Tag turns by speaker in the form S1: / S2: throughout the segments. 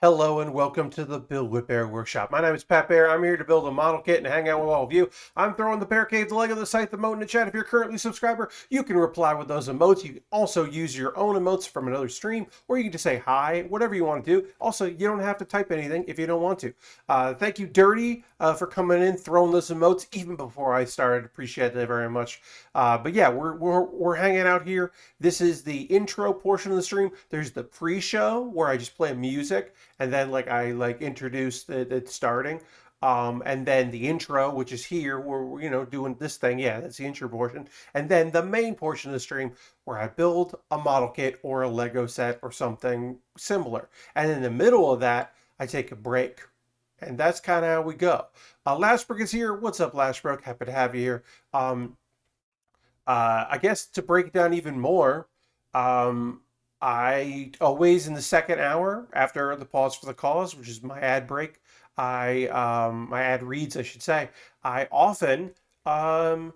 S1: Hello and welcome to the Build With Baer Workshop. My name is Pat Bear. I'm here to build a model kit and hang out with all of you. I'm throwing the Bear Cave, the leg of the site, the emote in the chat. If you're currently a subscriber, you can reply with those emotes. You can also use your own emotes from another stream, or you can just say hi, whatever you want to do. Also, you don't have to type anything if you don't want to. Thank you, Dirty, for coming in, throwing those emotes even before I started. Appreciate that very much. But yeah, we're hanging out here. This is the intro portion of the stream. There's the pre-show where I just play music, and then I introduce the starting, and then the intro, which is here where we're doing this thing. Yeah, that's the intro portion, and then the main portion of the stream where I build a model kit or a Lego set or something similar, and in the middle of that I take a break, and that's kind of how we go. Lashbrook is here. What's up, Lashbrook? Happy to have you here. I guess to break it down even more, um, I always in the second hour after the pause for the cause, which is my ad break, my ad reads, I should say. I often um,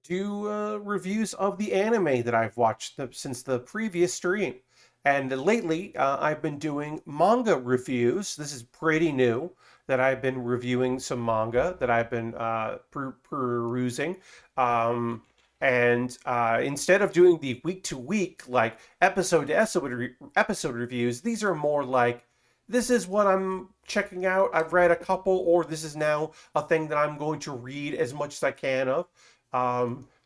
S1: do reviews of the anime that I've watched since the previous stream. And lately, I've been doing manga reviews. This is pretty new that I've been reviewing some manga that I've been perusing. Um, and instead of doing the week to week, like episode to episode reviews, these are more like, this is what I'm checking out. I've read a couple, or this is now a thing that I'm going to read as much as I can of,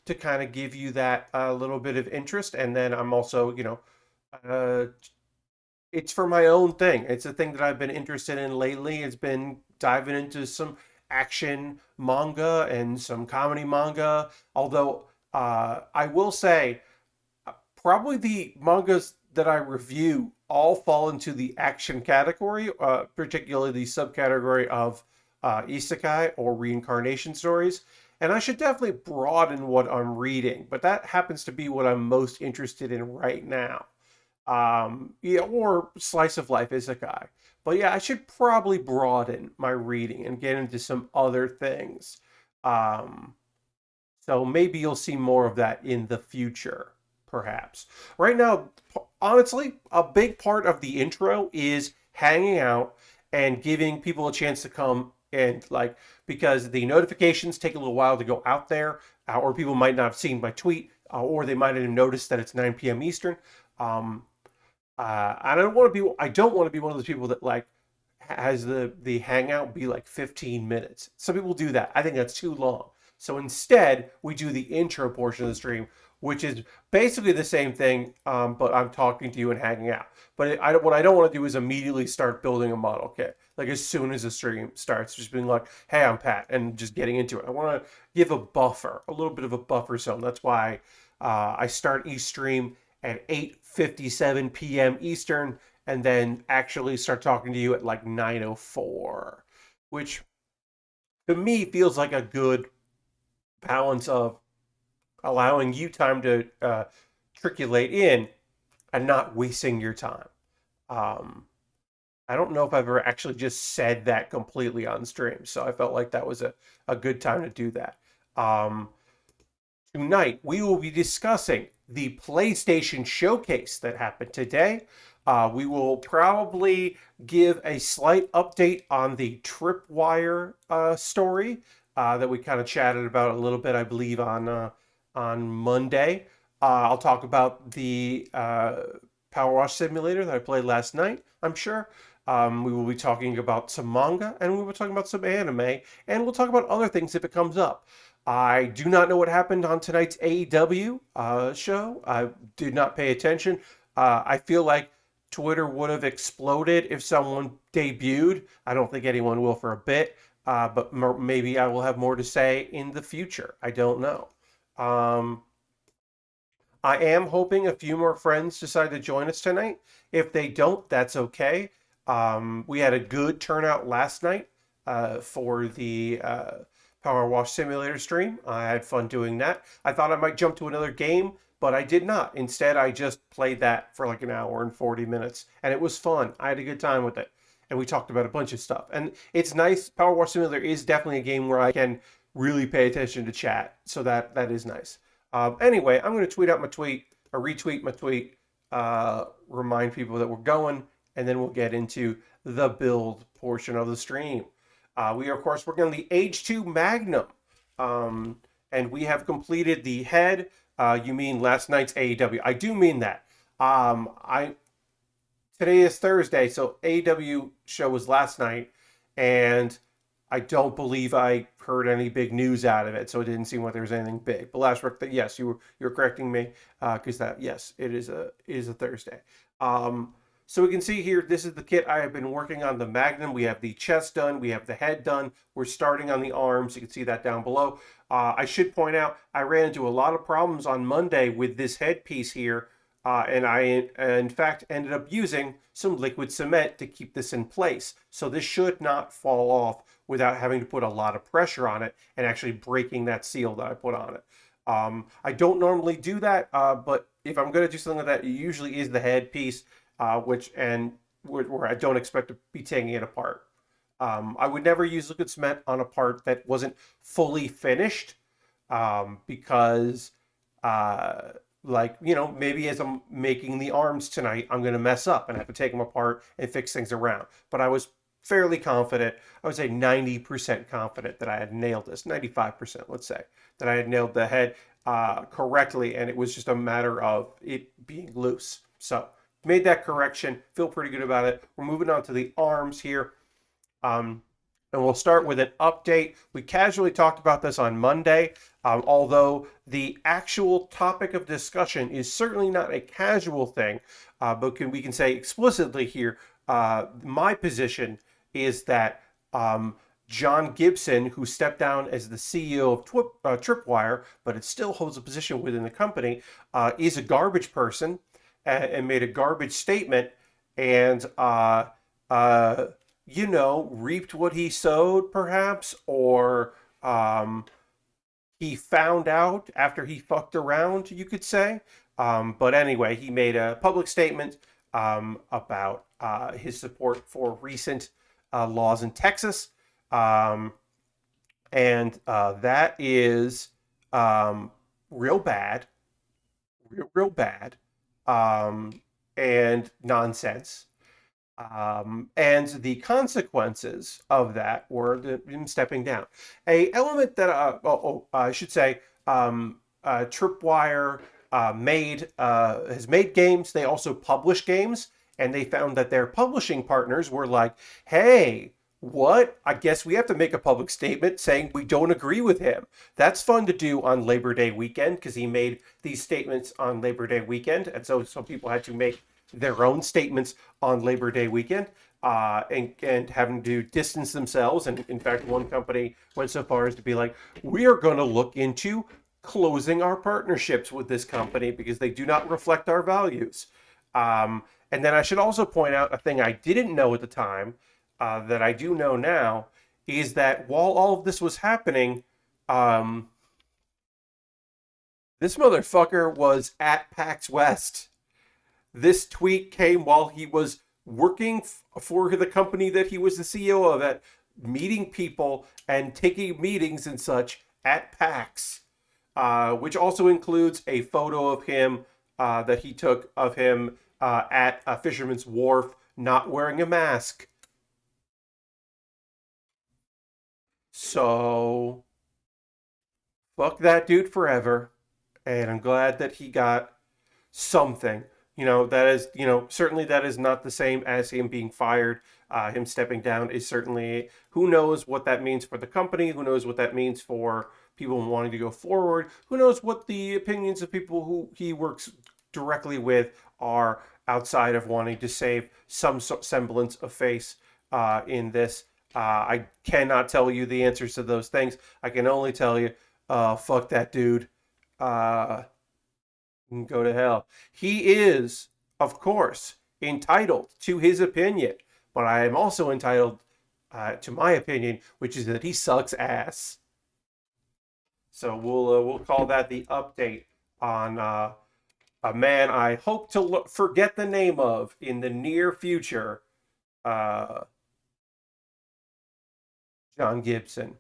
S1: to kind of give you that little bit of interest. And then I'm also, uh, it's for my own thing. It's a thing that I've been interested in lately. It's been diving into some action manga and some comedy manga. Although I will say, probably the mangas that I review all fall into the action category, particularly the subcategory of isekai or reincarnation stories. And I should definitely broaden what I'm reading, but that happens to be what I'm most interested in right now. Yeah, or slice of life isekai. But yeah, I should probably broaden my reading and get into some other things. Um, so maybe you'll see more of that in the future, perhaps. Right now, honestly, a big part of the intro is hanging out and giving people a chance to come and because the notifications take a little while to go out there, or people might not have seen my tweet, or they might have noticed that it's 9 p.m. Eastern. Um, I don't want to be one of those people that has the hangout be like 15 minutes. Some people do that. I think that's too long. So instead, we do the intro portion of the stream, which is basically the same thing, but I'm talking to you and hanging out. But what I don't want to do is immediately start building a model kit. Like as soon as the stream starts, just being like, "Hey, I'm Pat," and just getting into it. I want to give a buffer, a little bit of a buffer zone. That's why I start each stream at 8:57 p.m. Eastern, and then actually start talking to you at like 9:04, which to me feels like a good balance of allowing you time to triculate in and not wasting your time. Um, I don't know if I've ever actually just said that completely on stream, so I felt like that was a good time to do that. Um, Tonight, we will be discussing the PlayStation Showcase that happened today. We will probably give a slight update on the Tripwire story that we kind of chatted about a little bit, I believe, on Monday. I'll talk about the Power Wash Simulator that I played last night, I'm sure. We will be talking about some manga, and we will be talking about some anime, and we'll talk about other things if it comes up. I do not know what happened on tonight's AEW show. I did not pay attention. I feel like Twitter would have exploded if someone debuted. I don't think anyone will for a bit, but maybe I will have more to say in the future. I don't know. Um, I am hoping a few more friends decide to join us tonight. If they don't, that's okay. We had a good turnout last night for the Power Wash Simulator stream. I had fun doing that. I thought I might jump to another game, but I did not. Instead, I just played that for like an hour and 40 minutes, and it was fun. I had a good time with it. And we talked about a bunch of stuff. And it's nice. Power Wash Simulator is definitely a game where I can really pay attention to chat. So that is nice. Anyway, I'm going to tweet out my tweet, or retweet my tweet, remind people that we're going, and then we'll get into the build portion of the stream. We are, of course, working on the Age 2 Magnum. Um, and we have completed the head. You mean last night's AEW? I do mean that. I Today is Thursday, so AEW show was last night, and I don't believe I heard any big news out of it, so it didn't seem like there was anything big. But last week, yes, you were correcting me because that yes, it is a Thursday. So we can see here, this is the kit I have been working on, the Magnum. We have the chest done, we have the head done. We're starting on the arms. You can see that down below. I should point out, I ran into a lot of problems on Monday with this headpiece here. And I, in fact, ended up using some liquid cement to keep this in place. So this should not fall off without having to put a lot of pressure on it and actually breaking that seal that I put on it. I don't normally do that, but if I'm going to do something like that, it usually is the head piece, where I don't expect to be taking it apart. I would never use liquid cement on a part that wasn't fully finished, because like, maybe as I'm making the arms tonight, I'm going to mess up and have to take them apart and fix things around. But I was fairly confident, I would say 90% confident that I had nailed this, 95%, let's say, that I had nailed the head correctly, and it was just a matter of it being loose. So made that correction, feel pretty good about it. We're moving on to the arms here. And we'll start with an update. We casually talked about this on Monday, although the actual topic of discussion is certainly not a casual thing, but we can say explicitly here, my position is that John Gibson, who stepped down as the CEO of Tripwire, but it still holds a position within the company, is a garbage person and made a garbage statement, and reaped what he sowed, perhaps, or he found out after he fucked around, you could say. But anyway, he made a public statement about his support for recent laws in Texas. And that is real bad, real bad, and nonsense. And the consequences of that were him stepping down. A element that I should say, Tripwire has made games. They also publish games, and they found that their publishing partners were like, "Hey, what? I guess we have to make a public statement saying we don't agree with him." That's fun to do on Labor Day weekend because he made these statements on Labor Day weekend, and so some people had to make their own statements on Labor Day weekend, and having to distance themselves. And in fact, one company went so far as to be like, "We are going to look into closing our partnerships with this company because they do not reflect our values." And then I should also point out a thing I didn't know at the time, that I do know now, is that while all of this was happening, this motherfucker was at PAX West. This tweet came while he was working for the company that he was the CEO of, at meeting people and taking meetings and such at PAX, which also includes a photo of him that he took of him at a Fisherman's Wharf not wearing a mask. So, fuck that dude forever. And I'm glad that he got something. That is, certainly that is not the same as him being fired. Him stepping down is certainly, who knows what that means for the company, who knows what that means for people wanting to go forward, who knows what the opinions of people who he works directly with are outside of wanting to save some semblance of face in this. I cannot tell you the answers to those things. I can only tell you, fuck that dude. Go to hell. He is, of course, entitled to his opinion, but I am also entitled to my opinion, which is that he sucks ass. So we'll call that the update on a man I hope to forget the name of in the near future, uh, John Gibson.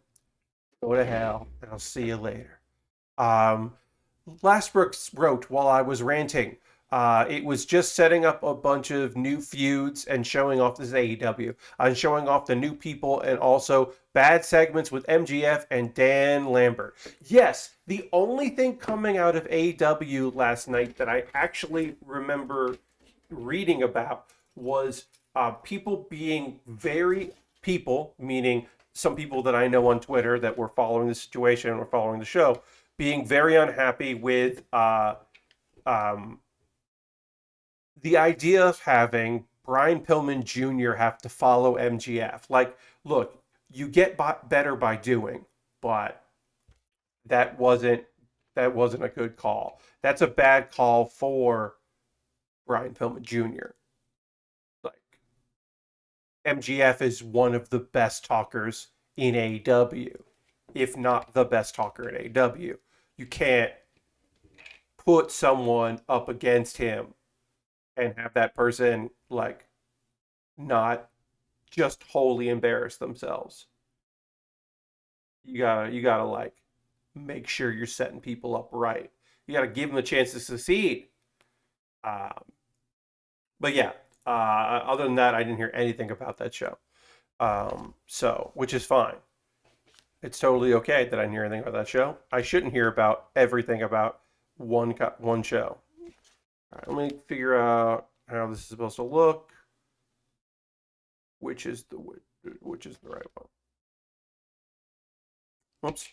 S1: Go to hell, and I'll see you later. Last Brooks wrote while I was ranting, It was just setting up a bunch of new feuds and showing off this AEW and showing off the new people and also bad segments with MGF and Dan Lambert. Yes, the only thing coming out of AEW last night that I actually remember reading about was people being very people, meaning some people that I know on Twitter that were following the situation or following the show, being very unhappy with um, the idea of having Brian Pillman Jr. have to follow MGF. Like, look, you get better by doing, but that wasn't that wasn't a good call. That's a bad call for Brian Pillman Jr. Like, MGF is one of the best talkers in AEW, if not the best talker in AEW. You can't put someone up against him and have that person like not just wholly embarrass themselves. You gotta like make sure you're setting people up right. You gotta give them a chance to succeed. Um, but yeah, other than that, I didn't hear anything about that show. So which is fine. It's totally okay that I didn't hear anything about that show. I shouldn't hear about everything about one show. All right, let me figure out how this is supposed to look. Which is the right one? Oops.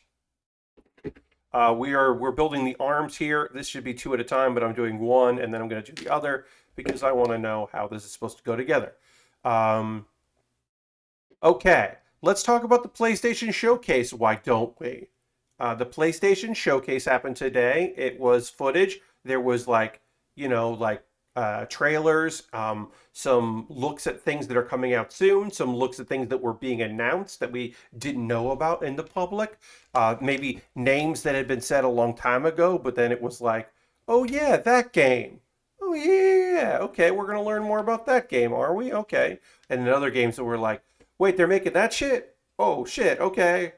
S1: We're building the arms here. This should be two at a time, but I'm doing one and then I'm going to do the other because I want to know how this is supposed to go together. Um, okay, let's talk about the PlayStation Showcase. Why don't we? The PlayStation Showcase happened today. It was footage. There was like, like trailers, some looks at things that are coming out soon, some looks at things that were being announced that we didn't know about in the public, maybe names that had been said a long time ago, but then it was like, oh yeah, that game. Oh yeah, okay, we're gonna learn more about that game, are we? Okay. And then other games that were like, wait, they're making that shit? Oh shit, okay.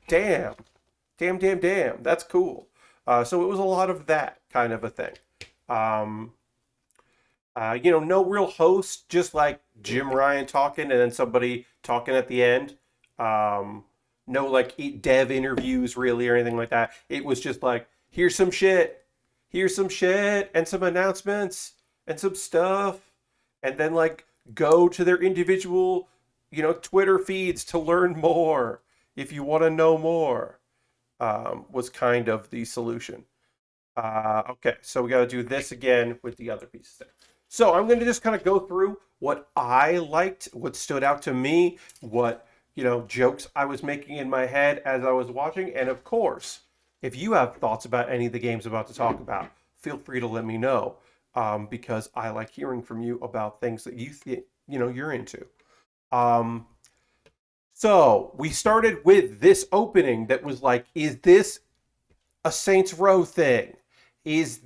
S1: Damn. Damn. That's cool. So it was a lot of that kind of a thing. Um, no real host, just like Jim Ryan talking and then somebody talking at the end. Um, no like dev interviews really or anything like that. It was just like, here's some shit, and some announcements and some stuff, and then like go to their individual, Twitter feeds to learn more if you want to know more. Was kind of the solution. Okay, so we got to do this again with the other pieces there. So I'm going to just kind of go through what I liked, what stood out to me, what, jokes I was making in my head as I was watching. And of course, if you have thoughts about any of the games I'm about to talk about, feel free to let me know, because I like hearing from you about things that you think, you're into. Um, so we started with this opening that was like, is this a Saints Row thing? Is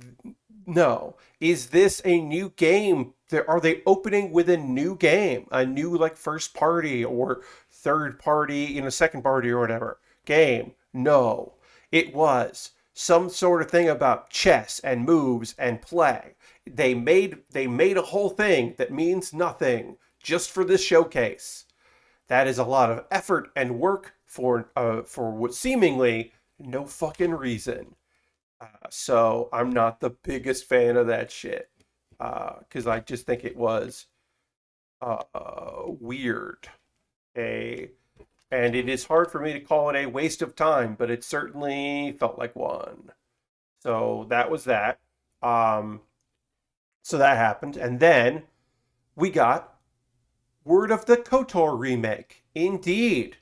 S1: no. Is this a new game? Are they opening with a new game, a new like first party or third party, second party or whatever game? No, it was some sort of thing about chess and moves and play. They made a whole thing that means nothing just for this showcase. That is a lot of effort and work for what seemingly no fucking reason. So I'm not the biggest fan of that shit, because I just think it was weird. A And it is hard for me to call it a waste of time, but it certainly felt like one. So that was that. Um, so that happened, and then we got word of the KOTOR remake. Indeed,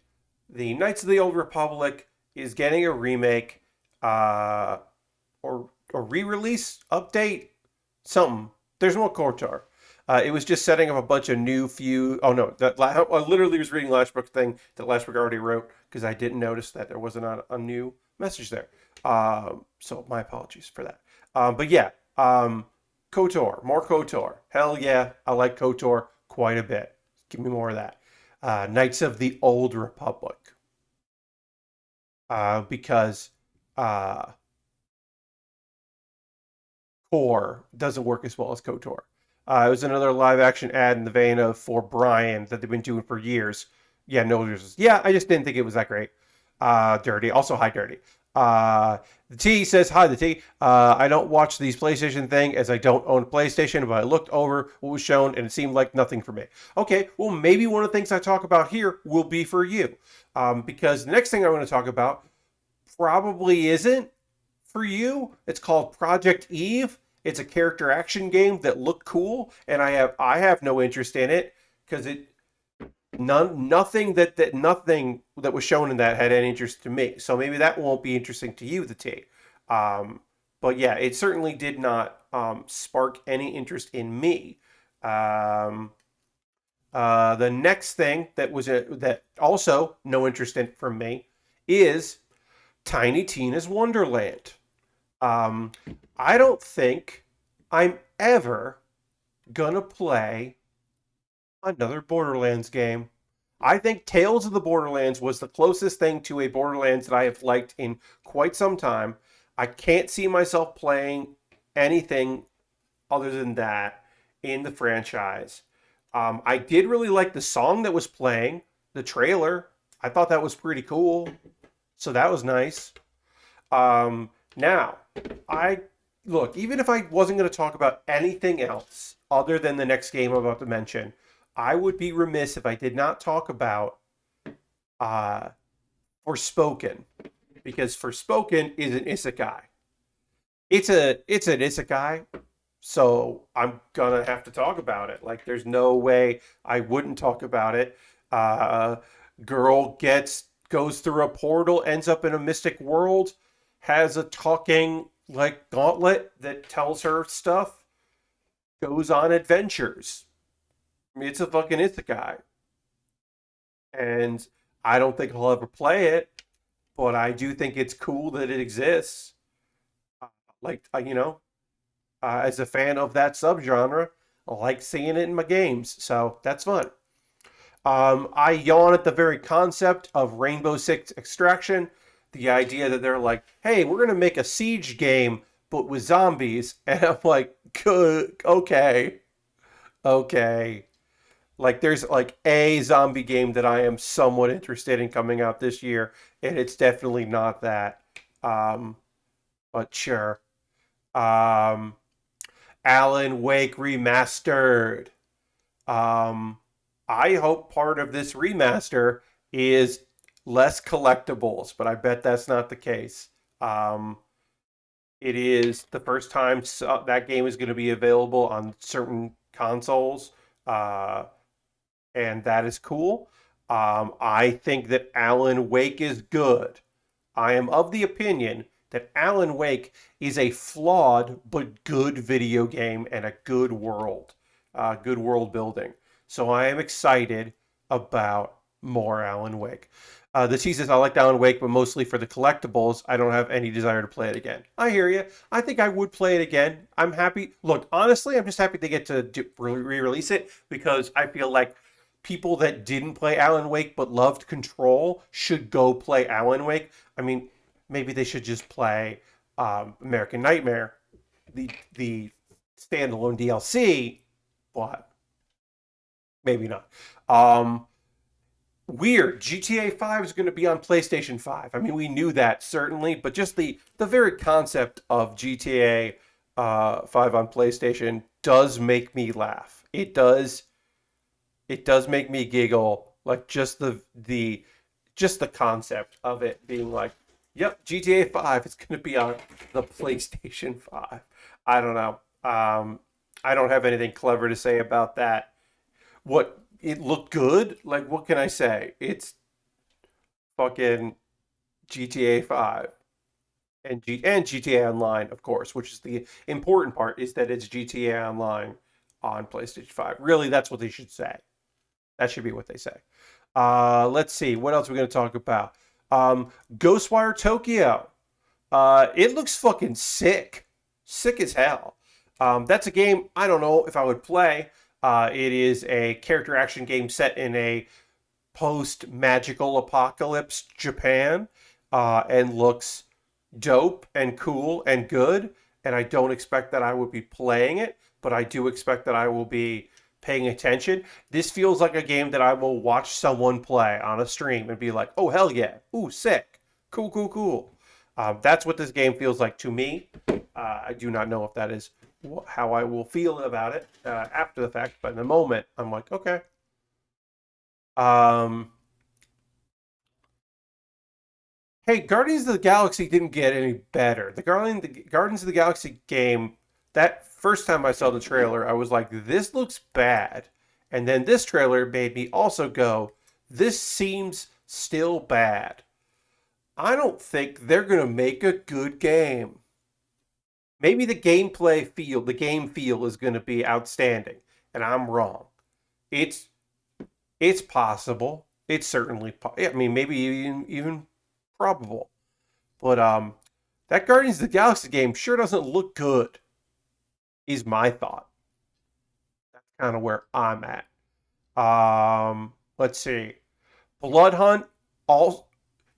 S1: the Knights of the Old Republic is getting a remake. Or a re-release update, something. There's no KOTOR. It was just setting up a bunch of new few. Oh no, I literally was reading Lashbrook's thing that Lashbrook already wrote because I didn't notice that there wasn't a new message there. So my apologies for that. But yeah, KOTOR, more KOTOR. Hell yeah, I like KOTOR quite a bit. Give me more of that. Knights of the Old Republic, because uh, Tor doesn't work as well as KOTOR. It was another live action ad in the vein of For Brian that they've been doing for years. Yeah, no, yeah, I just didn't think it was that great. Dirty. Also, hi, Dirty. The T says, hi, the T. I don't watch these PlayStation thing as I don't own a PlayStation, but I looked over what was shown and it seemed like nothing for me. Okay, well, maybe one of the things I talk about here will be for you. Because the next thing I want to talk about probably isn't for you. It's called Project Eve. It's a character action game that looked cool, and I have no interest in it because nothing that was shown in that had any interest to me. So maybe that won't be interesting to you, the T. Um, but yeah, it certainly did not spark any interest in me. Um, the next thing that also no interest in from me is Tiny Tina's Wonderland. Um, I don't think I'm ever gonna play another Borderlands game. I think Tales of the Borderlands was the closest thing to a Borderlands that I have liked in quite some time. I can't see myself playing anything other than that in the franchise. I did really like the song that was playing, the trailer. I thought that was pretty cool. So that was nice. Now, I look, even if I wasn't going to talk about anything else other than the next game I'm about to mention, I would be remiss if I did not talk about uh, Forspoken, because Forspoken is an isekai. It's an isekai, so I'm gonna have to talk about it. Like, there's no way I wouldn't talk about it. Uh, Girl goes through a portal, ends up in a mystic world, has a talking like gauntlet that tells her stuff, goes on adventures. I mean, it's a fucking isekai, and I don't think I'll ever play it, but I do think it's cool that it exists. Uh, as a fan of that subgenre, I like seeing it in my games, so that's fun. I yawn at the very concept of Rainbow Six Extraction. The idea that they're like, hey, we're going to make a siege game, but with zombies. And I'm like, good, okay, okay. Like, there's like a zombie game that I am somewhat interested in coming out this year, and it's definitely not that. Um, but sure. Um, Alan Wake Remastered. Um, I hope part of this remaster is less collectibles, but I bet that's not the case. Um, it is the first time that game is going to be available on certain consoles, uh, and that is cool. I think that Alan Wake is good. I am of the opinion that Alan Wake is a flawed but good video game and a good world building. So I am excited about more Alan Wake. The T says, I like Alan Wake, but mostly for the collectibles. I don't have any desire to play it again. I hear you. I think I would play it again. I'm happy. Look, honestly, I'm just happy they get to re-release it because I feel like people that didn't play Alan Wake but loved Control should go play Alan Wake. I mean, maybe they should just play American Nightmare, the standalone DLC, but maybe not. Um, Weird. GTA 5 is going to be on PlayStation 5. I mean, we knew that certainly, but just the very concept of GTA 5 on PlayStation does make me laugh. It does make me giggle. Like, just the concept of it being like, yep, GTA 5 is going to be on the PlayStation 5. I don't know. I don't have anything clever to say about that. What, it looked good? Like, what can I say? It's fucking GTA 5 and GTA Online, of course, which is the important part, is that it's GTA Online on PlayStation 5. Really, that's what they should say. That should be what they say. Let's see. What else are we going to talk about? Ghostwire Tokyo. It looks fucking sick. Sick as hell. That's a game I don't know if I would play. It is a character action game set in a post magical apocalypse Japan, and looks dope and cool and good. and I don't expect that I will be playing it, but I do expect that I will be paying attention. This feels like a game that I will watch someone play on a stream and be like, oh, hell yeah. Ooh, sick. Cool, cool, cool. That's what this game feels like to me. I do not know if that is how I will feel about it after the fact, but in the moment, I'm like, okay. Um, hey, Guardians of the Galaxy didn't get any better. The Guardians of the Galaxy game, that first time I saw the trailer, I was like, this looks bad. And then this trailer made me also go, this seems still bad. I don't think they're going to make a good game. Maybe the game feel is going to be outstanding, and I'm wrong. It's it's possible. It's certainly, I mean, maybe even probable. But that Guardians of the Galaxy game sure doesn't look good. Is my thought. That's kind of where I'm at. Let's see. Blood Hunt. All.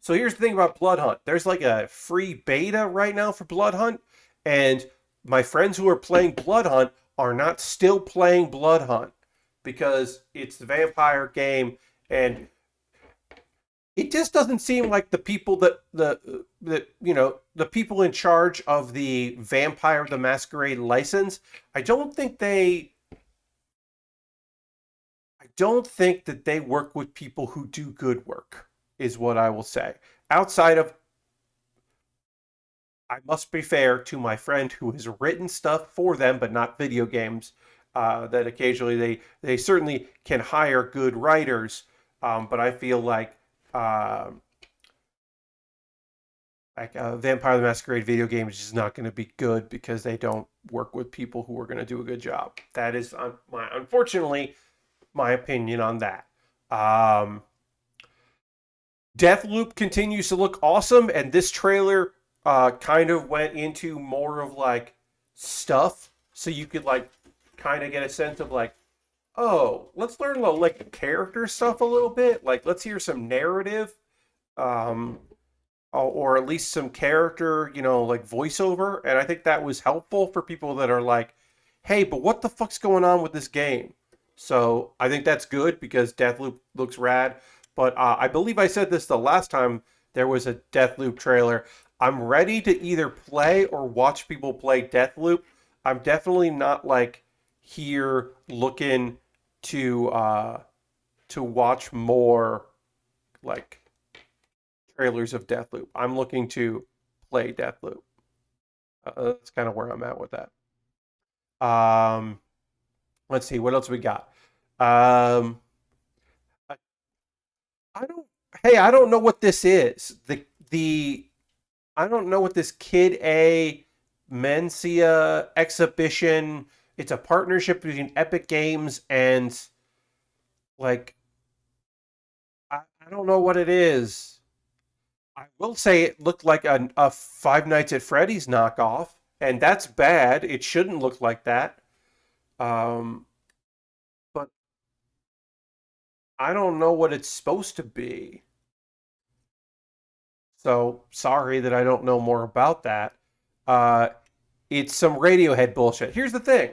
S1: So here's the thing about Blood Hunt. There's like a free beta right now for Blood Hunt, and my friends who are playing Blood Hunt are not still playing Blood Hunt because it's the vampire game, and it just doesn't seem like the people the people in charge of the Vampire the Masquerade license. I don't think that they work with people who do good work, is what I will say. Outside of, I must be fair to my friend who has written stuff for them, but not video games. That occasionally they certainly can hire good writers, but I feel uh, like Vampire the Masquerade video game is just not going to be good because they don't work with people who are going to do a good job. That is unfortunately my opinion on that. Um, Deathloop continues to look awesome, and this trailer kind of went into more of like stuff, so you could like kind of get a sense of like, oh, let's learn like character stuff a little bit. Like, let's hear some narrative, um, or at least some character, like voiceover. And I think that was helpful for people that are like, hey, but what the fuck's going on with this game? So I think that's good because Deathloop looks rad. But I believe I said this the last time there was a Deathloop trailer. I'm ready to either play or watch people play Deathloop. I'm definitely not like here looking to watch more like trailers of Deathloop. I'm looking to play Deathloop. That's kind of where I'm at with that. Um, let's see what else we got. Um, I, I don't. Hey, I don't know what this is. The I don't know what this Kid A Mencia exhibition. It's a partnership between Epic Games and like I don't know what it is. I will say it looked like a Five Nights at Freddy's knockoff, and that's bad. It shouldn't look like that. Um, but I don't know what it's supposed to be. So sorry that I don't know more about that. Uh, it's some Radiohead bullshit. Here's the thing.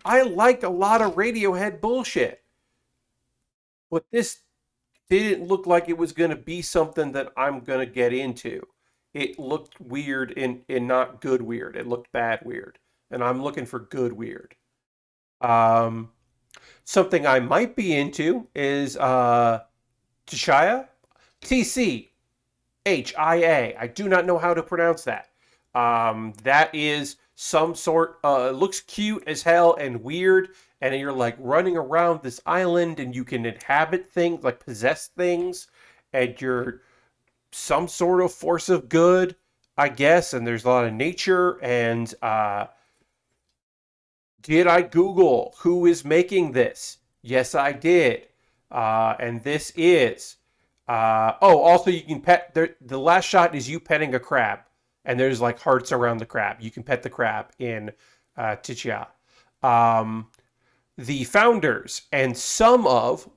S1: I like a lot of Radiohead bullshit, but this didn't look like it was going to be something that I'm going to get into. It looked weird in not good weird. It looked bad weird. And I'm looking for good weird. Um, Something I might be into is Tchia. Tchia. I do not know how to pronounce that. That is some sort. Looks cute as hell and weird, and you're like running around this island, and you can inhabit things, like possess things, and you're some sort of force of good, I guess. And there's a lot of nature. And did I Google who is making this? Yes, I did. And this is. Also, you can pet. The last shot is you petting a crab, and there's like hearts around the crab. You can pet the crab in Tichia. Um, the founders and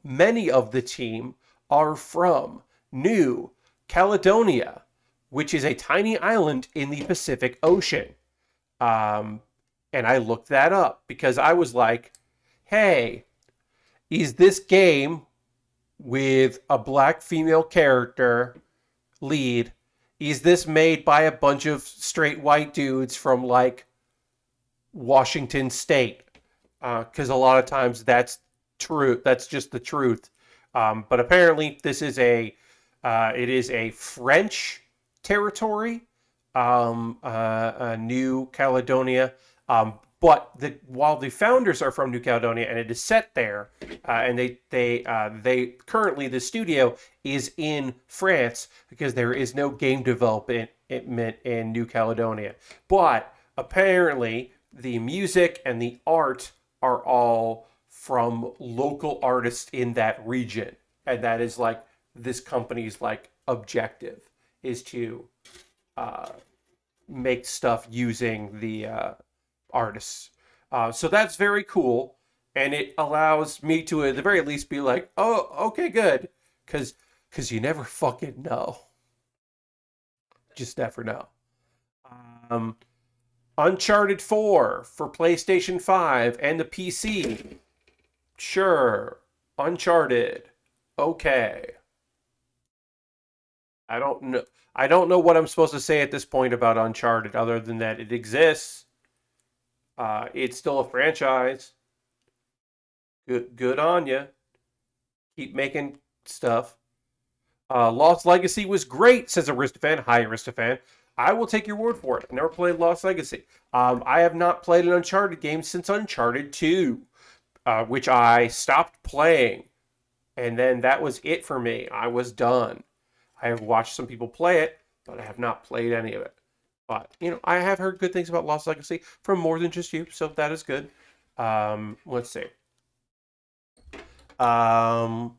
S1: many of the team are from New Caledonia, which is a tiny island in the Pacific Ocean. Um, and I looked that up because I was like, hey, is this game with a black female character lead, is this made by a bunch of straight white dudes from like Washington State? Because a lot of times that's true. That's just the truth. But apparently, it is a French territory, New Caledonia. But while the founders are from New Caledonia and it is set there, and they currently the studio is in France because there is no game development in New Caledonia. But apparently, the music and the art are all from local artists in that region, and that is like this company's like objective is to uh, make stuff using the artists. So that's very cool, and it allows me to at the very least be like, oh, okay, good, because you never fucking know, just never know. Um, Uncharted 4 for PlayStation 5 and the PC. Sure. Uncharted. Okay. I don't know. I don't know what I'm supposed to say at this point about Uncharted other than that it exists. It's still a franchise. Good on you. Keep making stuff. Lost Legacy was great, says Aristophan. Hi, Aristophan. I will take your word for it. I've never played Lost Legacy. I have not played an Uncharted game since Uncharted 2, which I stopped playing. And then that was it for me. I was done. I have watched some people play it, but I have not played any of it. But, I have heard good things about Lost Legacy from more than just you, so that is good. Let's see. Um,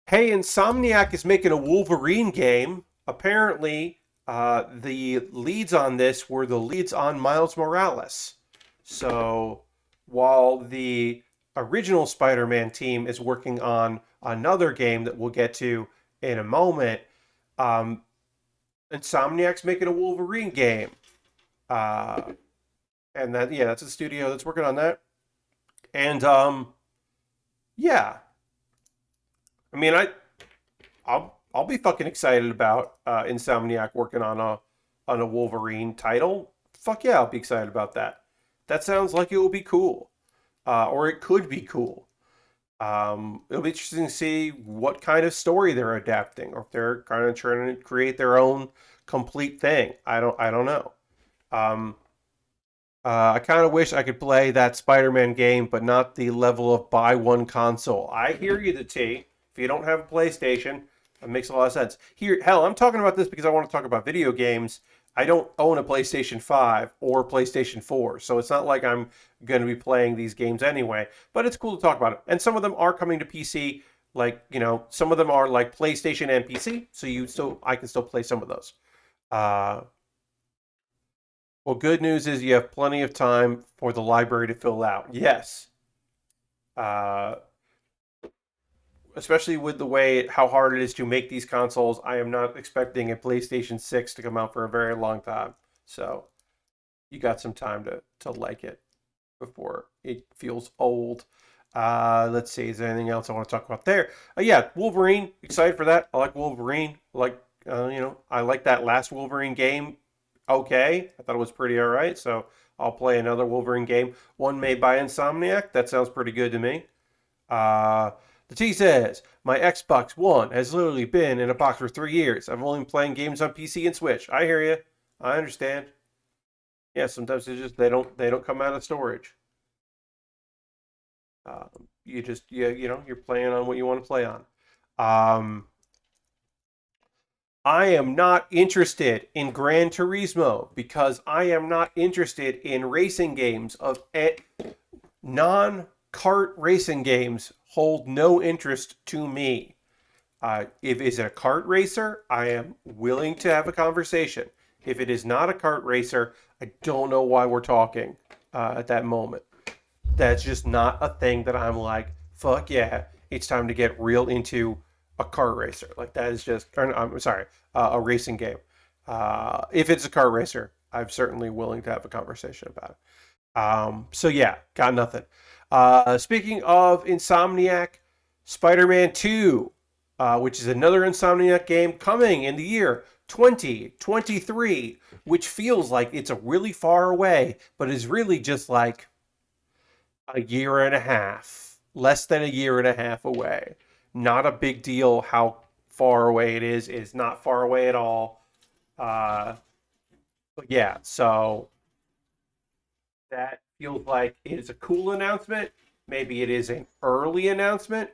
S1: hey, Insomniac is making a Wolverine game. Apparently, the leads on this were the leads on Miles Morales. So while the original Spider-Man team is working on another game that we'll get to in a moment, um, Insomniac's making a Wolverine game. Uh, and that's a studio that's working on that. And yeah, I mean, I'll be fucking excited about Insomniac working on a Wolverine title. Fuck yeah, I'll be excited about that. That sounds like it will be cool, or it could be cool. It'll be interesting to see what kind of story they're adapting, or if they're kind of trying to create their own complete thing. I don't know. Um, I kind of wish I could play that Spider-Man game, but not the level of buy one console. I hear you, the T. If you don't have a PlayStation, it makes a lot of sense. Here, hell, I'm talking about this because I want to talk about video games. I don't own a PlayStation 5 or PlayStation 4, so it's not like I'm going to be playing these games anyway. But it's cool to talk about it. And some of them are coming to PC. Like, some of them are like PlayStation and PC, so I can still play some of those. Uh, well, good news is you have plenty of time for the library to fill out. Yes. Uh, Especially with the way how hard it is to make these consoles, I am not expecting a PlayStation 6 to come out for a very long time. So you got some time to like it before it feels old. Let's see, is there anything else I want to talk about there? Yeah, Wolverine, excited for that. I like Wolverine. I like that last Wolverine game. Okay, I thought it was pretty all right. So I'll play another Wolverine game, one made by Insomniac. That sounds pretty good to me. Uh, the T says, my Xbox One has literally been in a box for 3 years. I've only been playing games on PC and Switch. I hear you. I understand. Yeah, sometimes they don't come out of storage. You're playing on what you want to play on. Um, I am not interested in Gran Turismo because I am not interested in racing games of non-kart racing games hold no interest to me. If it's a kart racer, I am willing to have a conversation. If it is not a kart racer, I don't know why we're talking at that moment. That's just not a thing that I'm like, fuck yeah, it's time to get real into a kart racer. Like that is just, I'm sorry, a racing game. If it's a kart racer, I'm certainly willing to have a conversation about it. So yeah, got nothing. Speaking of Insomniac, Spider-Man 2, which is another Insomniac game coming in the year 2023, which feels like it's a really far away, but is really just like a year and a half, less than a year and a half away. Not a big deal how far away it is. It's not far away at all. Uh, but yeah, so that feels like it is a cool announcement. Maybe it is an early announcement.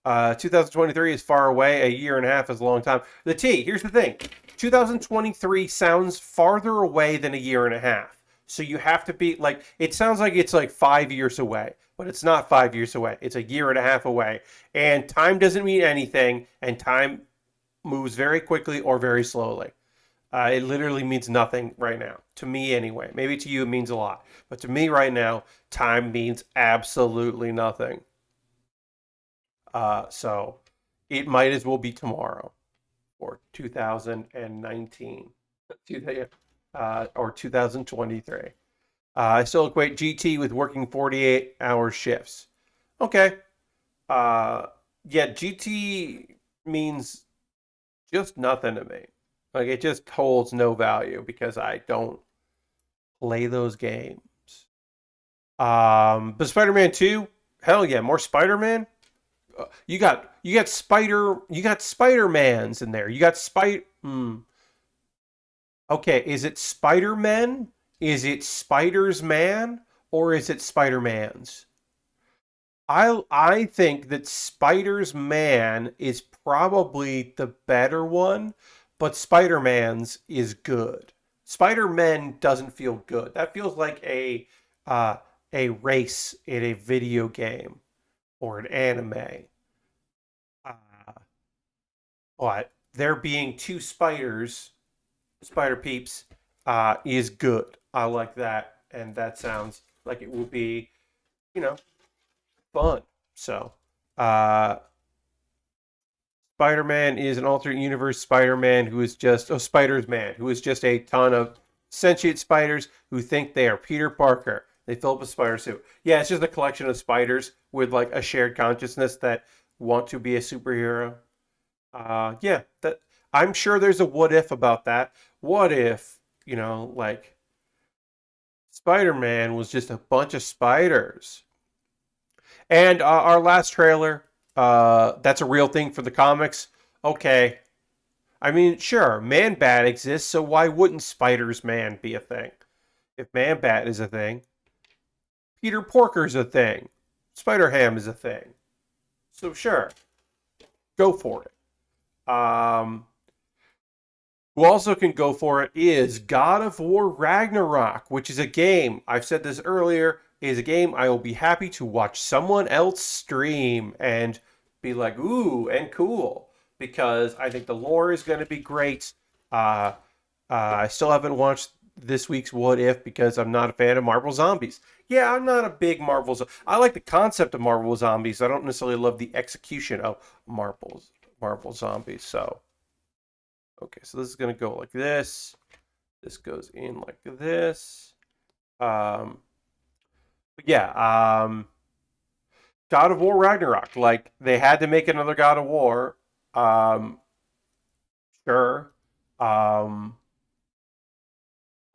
S1: 2023 is far away. A year and a half is a long time. Here's the thing. 2023 sounds farther away than a year and a half. So you have to be like, it sounds like it's like 5 years away, but it's not 5 years away. It's a year and a half away. And time doesn't mean anything, and time moves very quickly or very slowly. It literally means nothing right now. To me, anyway. Maybe to you it means a lot. But to me right now, time means absolutely nothing. So it might as well be tomorrow or 2019 or 2023. I still equate GT with working 48-hour shifts. Okay. Uh, yeah, GT means just nothing to me. Like it just holds no value because I don't play those games. But Spider-Man 2, hell yeah, more Spider-Man. You got Spider-Mans in there. You got Spider. Okay, is it Spider-Man? Is it Spider's Man? Or is it Spider-Man's? I think that Spider's Man is probably the better one, but Spider-Man's is good. Spider-Man doesn't feel good. That feels like uh, a race in a video game or an anime. Uh, but there being two spiders, spider peeps, is good. I like that, and that sounds like it will be, you know, fun. So, uh, Spider-Man is an alternate universe Spider-Man who is just Spider's Man, who is just a ton of sentient spiders who think they are Peter Parker. They fill up a spider suit. Yeah, it's just a collection of spiders with like a shared consciousness that want to be a superhero. Yeah, that I'm sure there's a what if about that. What if, like Spider-Man was just a bunch of spiders? And our last trailer, that's a real thing for the comics. Okay. I mean, sure, Man-Bat exists, so why wouldn't Spider's Man be a thing? If Man-Bat is a thing, Peter Porker's a thing. Spider-Ham is a thing. So sure, go for it. Who also can go for it is God of War Ragnarok, which is a game, I've said this earlier, is a game I will be happy to watch someone else stream and be like, ooh, and cool. Because I think the lore is going to be great. Uh, I still haven't watched this week's What If because I'm not a fan of Marvel Zombies. Yeah, I'm not a big I like the concept of Marvel Zombies. I don't necessarily love the execution of Marvel Zombies. So, okay, so this is going to go like this. This goes in like this. Um, yeah, God of War Ragnarok. Like, they had to make another God of War. Sure. Um,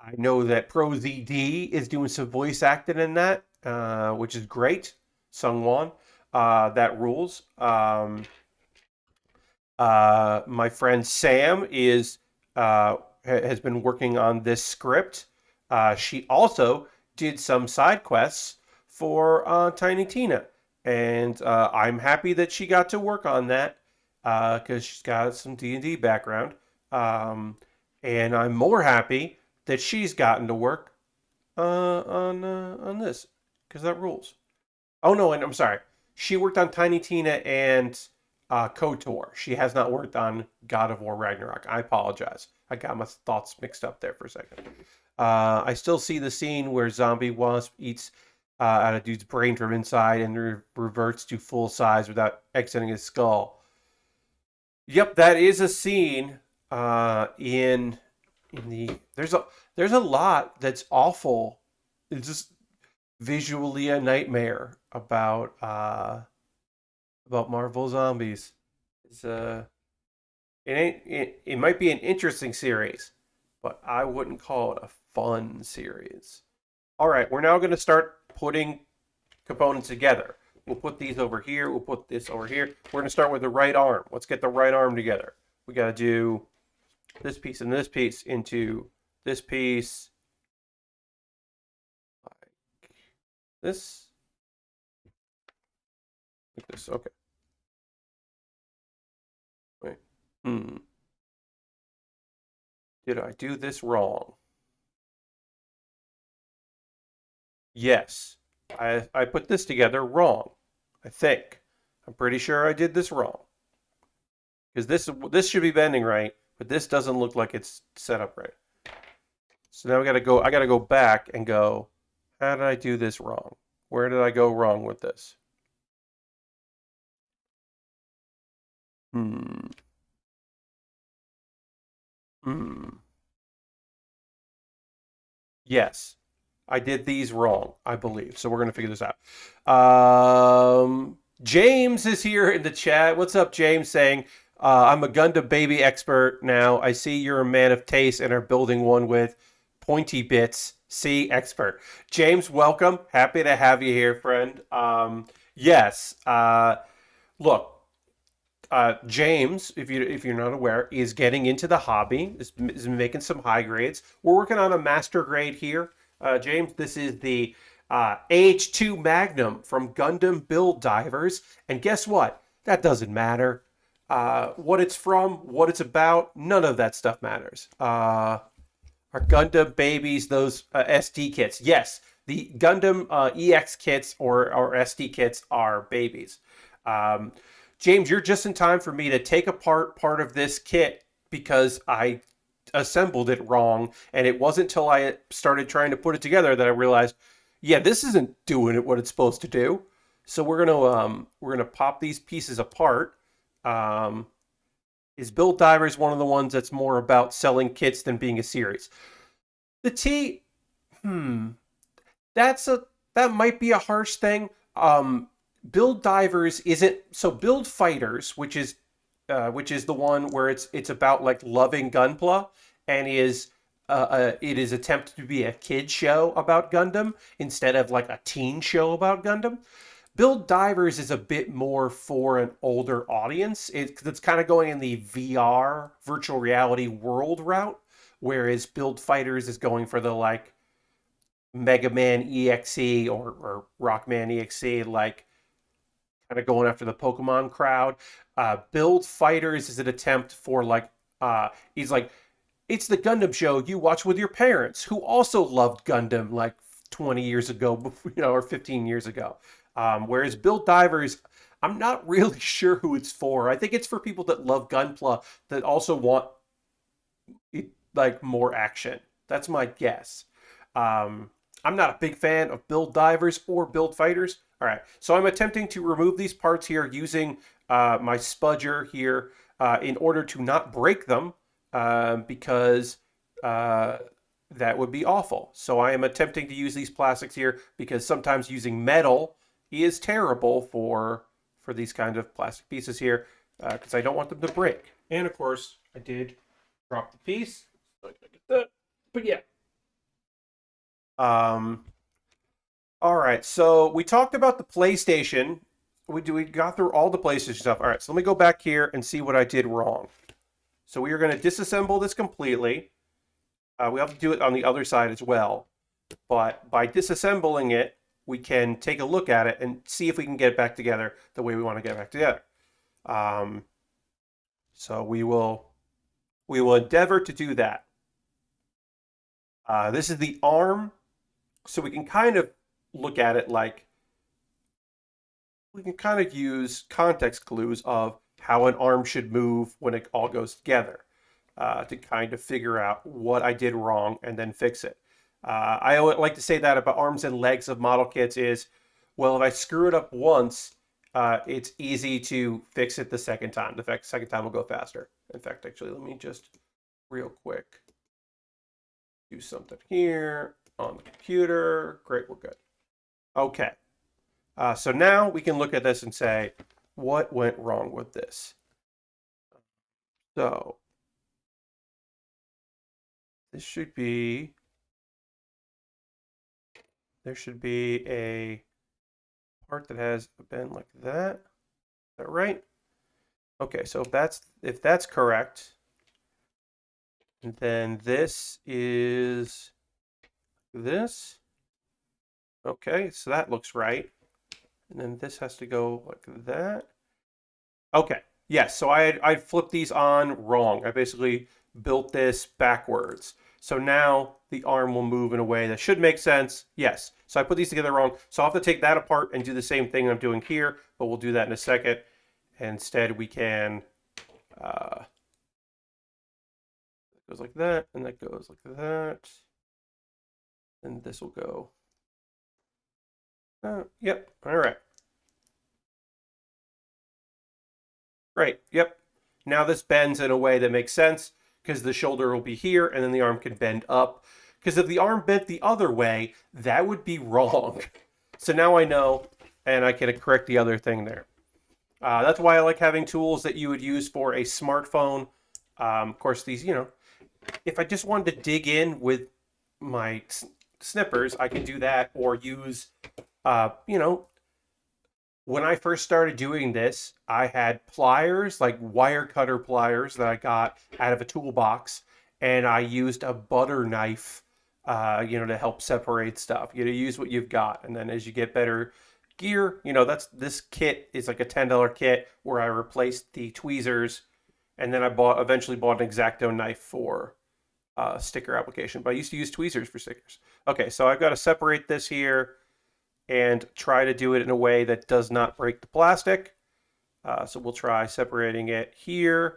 S1: I know that ProZD is doing some voice acting in that, which is great. Sungwon, that rules. My friend Sam has been working on this script. She also did some side quests for Tiny Tina, and I'm happy that she got to work on that because she's got some D&D background. And I'm more happy that she's gotten to work on this because that rules. Oh no, and I'm sorry. She worked on Tiny Tina and KOTOR. She has not worked on God of War Ragnarok. I apologize. I got my thoughts mixed up there for a second. I still see the scene where Zombie Wasp eats out a dude's brain from inside and reverts to full size without exiting his skull. Yep, that is a scene in the There's a lot that's awful. It's just visually a nightmare about Marvel Zombies. It's it might be an interesting series, but I wouldn't call it a fun series. All right, we're now going to start putting components together. We'll put these over here. We'll put this over here. We're going to start with the right arm. Let's get the right arm together. We got to do this piece and this piece into this piece, like this, like this. Okay. Wait. Hmm. Did I do this wrong? Yes. I put this together wrong. I think. I'm pretty sure I did this wrong. Because this should be bending right, but this doesn't look like it's set up right. So now I gotta go back and go, how did I do this wrong? Where did I go wrong with this? Hmm. Hmm. Yes. I did these wrong, I believe. So we're gonna figure this out. James is here in the chat. What's up, James? Saying, I'm a Gundam baby expert now. I see you're a man of taste and are building one with pointy bits. See, expert. James, welcome. Happy to have you here, friend. Yes. Look, James, if you're not aware, is getting into the hobby. Is making some high grades. We're working on a master grade here. James, this is the AH2 Magnum from Gundam Build Divers, and guess what? That doesn't matter. What it's from, what it's about, none of that stuff matters. Our Gundam babies, those SD kits. Yes, the Gundam EX kits or SD kits are babies. Um, James, you're just in time for me to take apart part of this kit because I assembled it wrong, and it wasn't until I started trying to put it together that I realized, yeah, this isn't doing it what it's supposed to do. So we're gonna pop these pieces apart. Um, is Build Divers one of the ones that's more about selling kits than being a series? The T, hmm, that's a that might be a harsh thing. Build Divers isn't so. Build Fighters, which is the one where it's about like loving Gunpla and it is attempted to be a kid show about Gundam instead of like a teen show about Gundam. Build Divers is a bit more for an older audience. It's kind of going in the VR virtual reality world route, whereas Build Fighters is going for the like Mega Man EXE or Rockman EXE, like kind of going after the Pokemon crowd. Build Fighters is an attempt for like he's like it's the Gundam show you watch with your parents who also loved Gundam like 20 years ago, or 15 years ago. Whereas Build Divers, I'm not really sure who it's for. I think it's for people that love Gunpla that also want like more action. That's my guess. I'm not a big fan of Build Divers or Build Fighters. All right, so I'm attempting to remove these parts here using my spudger here in order to not break them because uh, that would be awful. So I am attempting to use these plastics here because sometimes using metal is terrible for these kind of plastic pieces here because I don't want them to break. And of course, I did drop the piece. So I gotta get that. But yeah. Um, all right. So we talked about the PlayStation. We got through all the PlayStation stuff. All right. So let me go back here and see what I did wrong. So we are going to disassemble this completely. We have to do it on the other side as well. But by disassembling it, we can take a look at it and see if we can get it back together the way we want to get it back together. Um, so we will endeavor to do that. This is the arm, so we can kind of look at it like we can kind of use context clues of how an arm should move when it all goes together to kind of figure out what I did wrong and then fix it. I like to say that about arms and legs of model kits is, well, if I screw it up once, it's easy to fix it the second time. The second time will go faster. In fact, actually, let me just real quick do something here on the computer. Great, we're good. Okay. So now we can look at this and say, what went wrong with this? So this should be, there should be a part that has a bend like that. Is that right? Okay, so if that's correct, then this is this. Okay, so that looks right. And then this has to go like that. Okay, yes, so I flipped these on wrong. I basically built this backwards. So now the arm will move in a way that should make sense. Yes, so I put these together wrong. So I'll have to take that apart and do the same thing I'm doing here, but we'll do that in a second. Instead, we can, it goes like that, and that goes like that. And this will go, yep, all right. Great, yep. Now this bends in a way that makes sense because the shoulder will be here and then the arm can bend up. Because if the arm bent the other way, that would be wrong. So now I know, and I can correct the other thing there. That's why I like having tools that you would use for a smartphone. Of course, these, if I just wanted to dig in with my snippers, I can do that, or use, when I first started doing this, I had pliers, like wire cutter pliers that I got out of a toolbox, and I used a butter knife, to help separate stuff. Use what you've got, and then as you get better gear, this kit is like a $10 kit where I replaced the tweezers, and then I eventually bought an X-Acto knife for sticker application. But I used to use tweezers for stickers. Okay, so I've got to separate this here and try to do it in a way that does not break the plastic. So we'll try separating it here.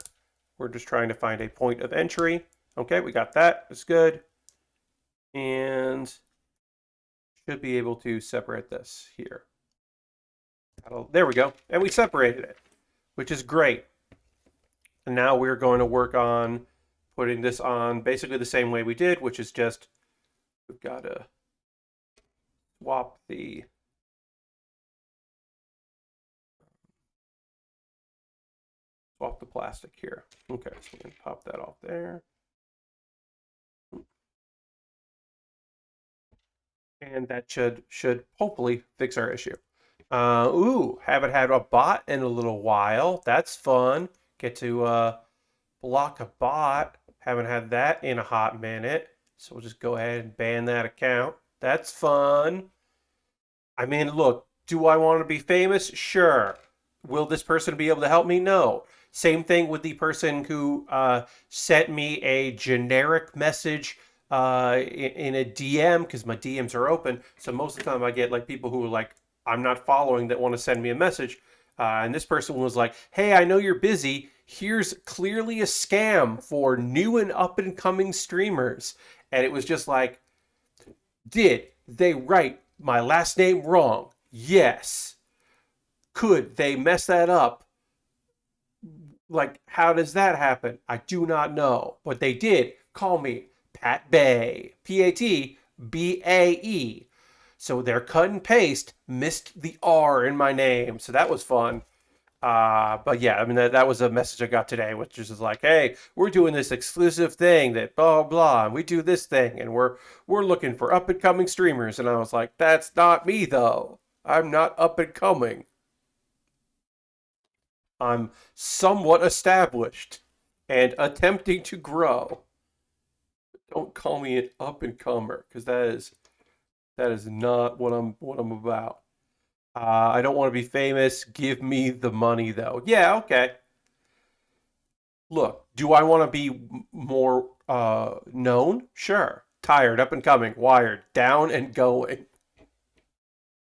S1: We're just trying to find a point of entry. Okay, we got that. That's good. And should be able to separate this here. There we go. And we separated it, which is great. And now we're going to work on putting this on basically the same way we did, which is just, we've got to swap the plastic here. Okay, so we can pop that off there. And that should hopefully fix our issue. Ooh, haven't had a bot in a little while. That's fun. Get to block a bot. Haven't had that in a hot minute. So we'll just go ahead and ban that account. That's fun. I mean, look, do I want to be famous? Sure. Will this person be able to help me? No. Same thing with the person who sent me a generic message in a DM, because my DMs are open. So most of the time I get like people who are like, I'm not following, that want to send me a message. And this person was like, hey, I know you're busy. Here's clearly a scam for new and up and coming streamers. And it was just like, did they write my last name wrong? Yes. Could they mess that up? Like, how does that happen? I do not know. But they did call me Pat Bae. Patbae. So their cut and paste missed the R in my name. So that was fun. But yeah, I mean, that was a message I got today, which is like, hey, we're doing this exclusive thing that blah, blah, and we do this thing, and we're looking for up and coming streamers. And I was like, that's not me, though. I'm not up and coming. I'm somewhat established and attempting to grow. Don't call me an up and comer, because that is not what I'm about. I don't want to be famous. Give me the money, though. Yeah, okay. Look, do I want to be more known? Sure. Tired, up and coming, wired, down and going.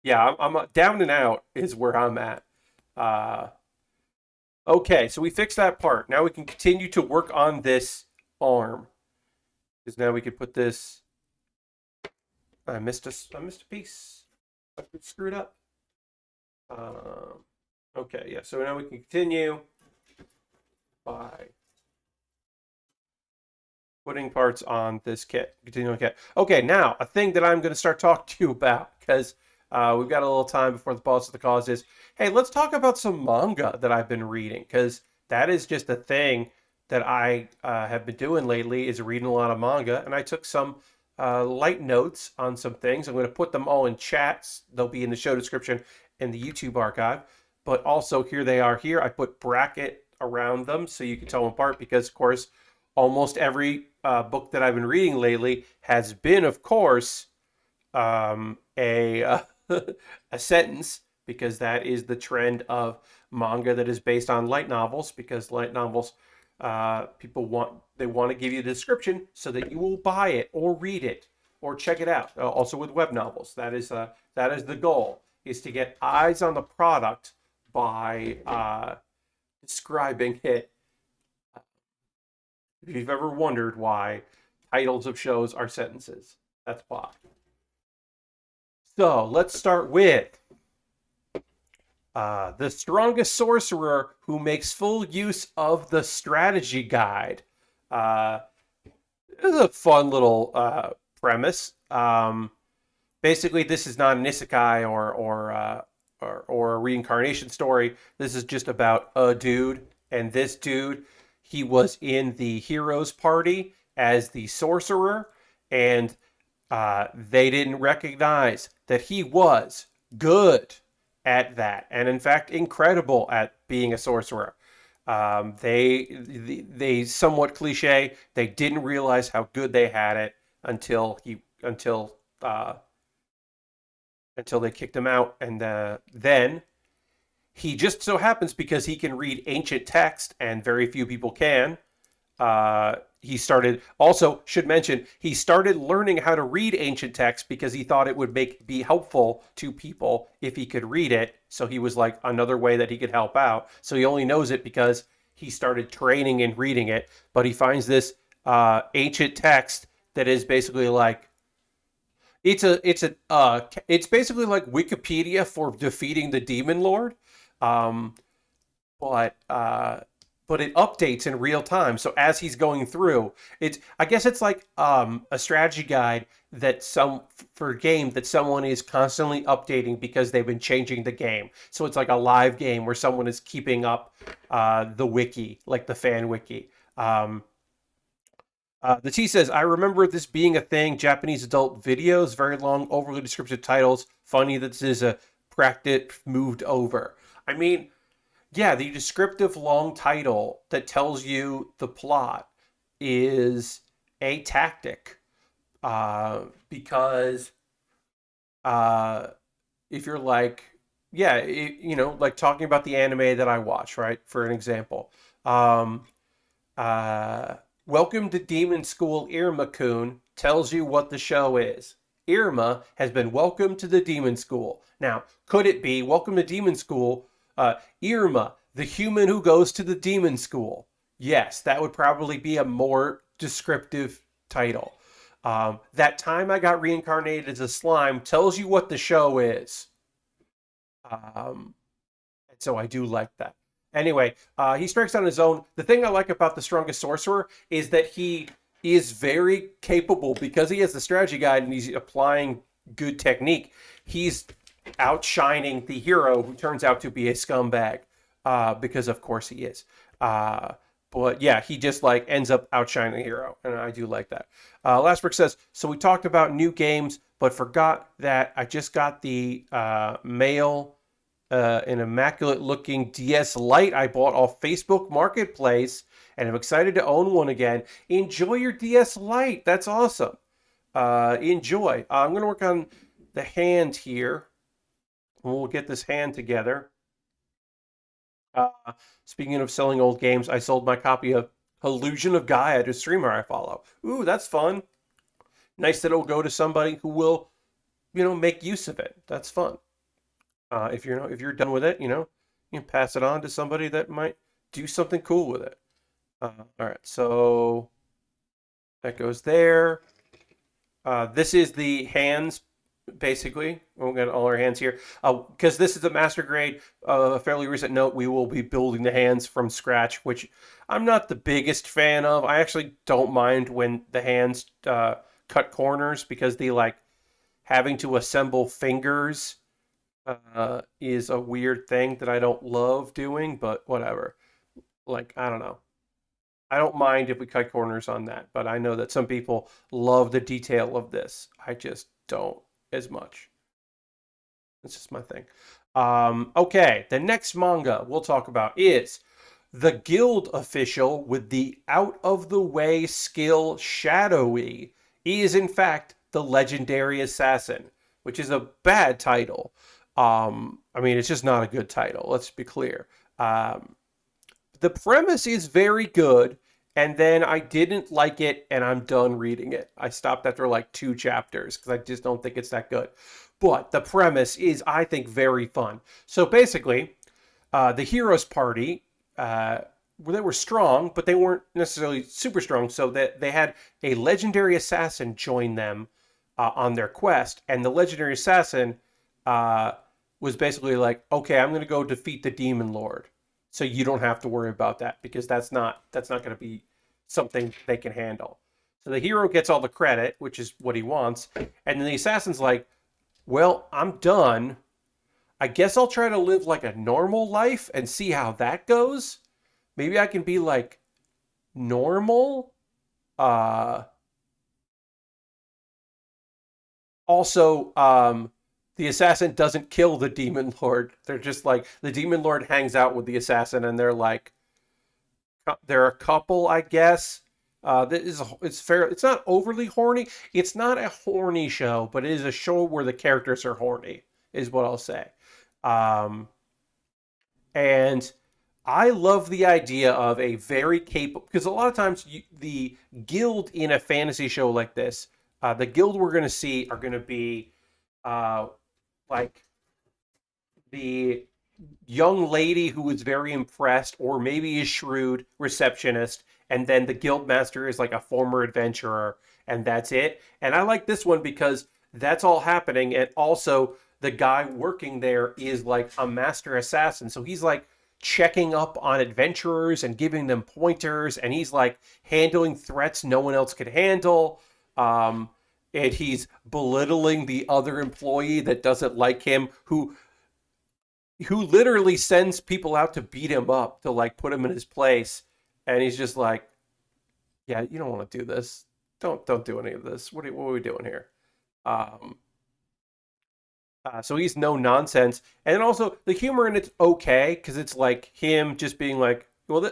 S1: Yeah, I'm down and out is where I'm at. Uh, okay, so we fixed that part. Now we can continue to work on this arm, because now we can put this. I missed a piece. I screwed up. Okay, yeah. So now we can continue by putting parts on this kit. Continuing kit. Okay, now a thing that I'm going to start talking to you about because we've got a little time before the pause of the cause is, hey, let's talk about some manga that I've been reading because that is just a thing that I have been doing lately is reading a lot of manga, and I took some light notes on some things. I'm going to put them all in chats. They'll be in the show description in the YouTube archive. But also here they are here. I put bracket around them so you can tell them apart because, of course, almost every book that I've been reading lately has been, of course, a a sentence because that is the trend of manga that is based on light novels because light novels people want to give you a description so that you will buy it or read it or check it out. Also with web novels, that is the goal, is to get eyes on the product by describing it. If you've ever wondered why titles of shows are sentences, that's why. So let's start with the strongest sorcerer who makes full use of the strategy guide. This is a fun little premise. Basically, this is not an isekai or a reincarnation story. This is just about a dude, and this dude, he was in the hero's party as the sorcerer, and they didn't recognize that he was good at that, and in fact, incredible at being a sorcerer. They somewhat cliche. They didn't realize how good they had it until they kicked him out, and then he just so happens because he can read ancient text, and very few people can. He started also should mention he started learning how to read ancient text because he thought it would be helpful to people if he could read it. So he was like another way that he could help out. So he only knows it because he started training and reading it. But he finds this ancient text that is basically like it's basically like Wikipedia for defeating the demon lord. Um, but it updates in real time. So as he's going through, I guess it's like a strategy guide for a game that someone is constantly updating because they've been changing the game. So it's like a live game where someone is keeping up the wiki, like the fan wiki. The T says, I remember this being a thing, Japanese adult videos, very long, overly descriptive titles. Funny that this is a practice moved over. I mean, yeah, the descriptive long title that tells you the plot is a tactic. Because if you're like, yeah, like talking about the anime that I watch, right? For an example. Uh, Welcome to Demon School Irma-kun tells you what the show is. Irma has been welcomed to the Demon School. Now, could it be Welcome to Demon School, Irma, the human who goes to the Demon School? Yes, that would probably be a more descriptive title. That time I got reincarnated as a slime tells you what the show is. So I do like that. Anyway, he strikes on his own. The thing I like about the strongest sorcerer is that he is very capable because he has the strategy guide and he's applying good technique. He's outshining the hero who turns out to be a scumbag because of course he is. But yeah, he just like ends up outshining the hero, and I do like that. Lastbrick says, so we talked about new games, but forgot that I just got the mail an immaculate looking DS Lite I bought off Facebook Marketplace, and I'm excited to own one again. Enjoy your DS Lite. That's awesome. Enjoy. I'm going to work on the hand here. We'll get this hand together. Speaking of selling old games, I sold my copy of Illusion of Gaia to a streamer I follow. Ooh, that's fun. Nice that it'll go to somebody who will, make use of it. That's fun. If you're done with it, you can pass it on to somebody that might do something cool with it. All right, so that goes there. This is the hands basically. We'll get all our hands here. Because this is a master grade, a fairly recent note, we will be building the hands from scratch, which I'm not the biggest fan of. I actually don't mind when the hands cut corners because the like having to assemble fingers is a weird thing that I don't love doing, but whatever. Like, I don't know. I don't mind if we cut corners on that, but I know that some people love the detail of this. I just don't as much. It's just my thing. Okay, the next manga we'll talk about is the guild official with the out of the way skill Shadowy. He is in fact the legendary assassin, which is a bad title. I mean, it's just not a good title. Let's be clear. Um, the premise is very good, and then I didn't like it, and I'm done reading it. I stopped after like 2 chapters because I just don't think it's that good. But the premise is, I think, very fun. So basically, the heroes party, they were strong, but they weren't necessarily super strong. So that they had a legendary assassin join them on their quest, and the legendary assassin uh, was basically like, "Okay, I'm going to go defeat the demon lord, so you don't have to worry about that because that's not going to be something they can handle." So the hero gets all the credit, which is what he wants, and then the assassin's like, "Well, I'm done. I guess I'll try to live like a normal life and see how that goes. Maybe I can be like normal." Uh Also, the assassin doesn't kill the demon lord. They're just like the demon lord hangs out with the assassin, and they're a couple, I guess. It's fair. It's not overly horny. It's not a horny show, but it is a show where the characters are horny, is what I'll say. Um, and I love the idea of a very capable, because a lot of times the guild in a fantasy show like this, the guild we're going to see are going to be uh, like the young lady who is very impressed or maybe is shrewd receptionist, and then the guild master is like a former adventurer, and that's it. And I like this one because that's all happening, and also the guy working there is like a master assassin, so he's like checking up on adventurers and giving them pointers, and he's like handling threats no one else could handle. And he's belittling the other employee that doesn't like him, who literally sends people out to beat him up to like put him in his place, and he's just like, yeah, you don't want to do this. Don't do any of this. What are we doing here? um so he's no nonsense, and then also the humor in it's okay because it's like him just being like, well,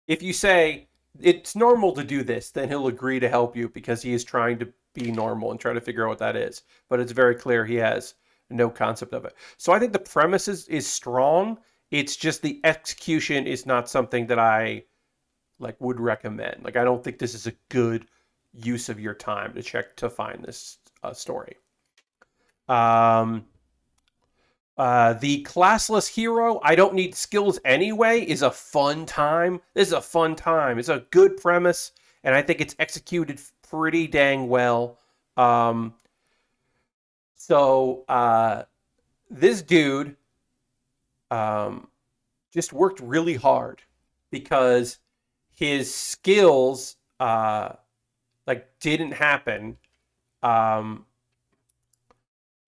S1: if you say it's normal to do this, then he'll agree to help you because he is trying to be normal and try to figure out what that is. But it's very clear he has no concept of it. So I think the premise is strong. It's just the execution is not something that I like would recommend. Like I don't think this is a good use of your time to check to find this story. Um, the classless hero, I don't need skills anyway, is a fun time. This is a fun time. It's a good premise, and I think it's executed pretty dang well. Um, so this dude um, just worked really hard because his skills like didn't happen. Um,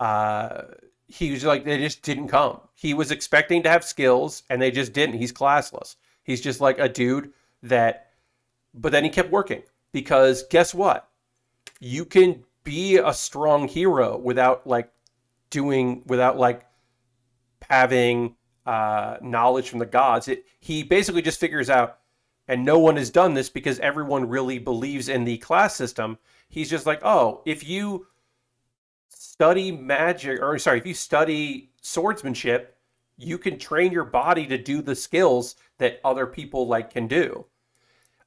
S1: uh, he was like they just didn't come. He was expecting to have skills and they just didn't. He's classless. He's just like a dude that but then he kept working because guess what? You can be a strong hero without like having knowledge from the gods. He basically just figures out, and no one has done this because everyone really believes in the class system. He's just like, oh, if you study magic, or sorry, if you study swordsmanship, you can train your body to do the skills that other people like can do.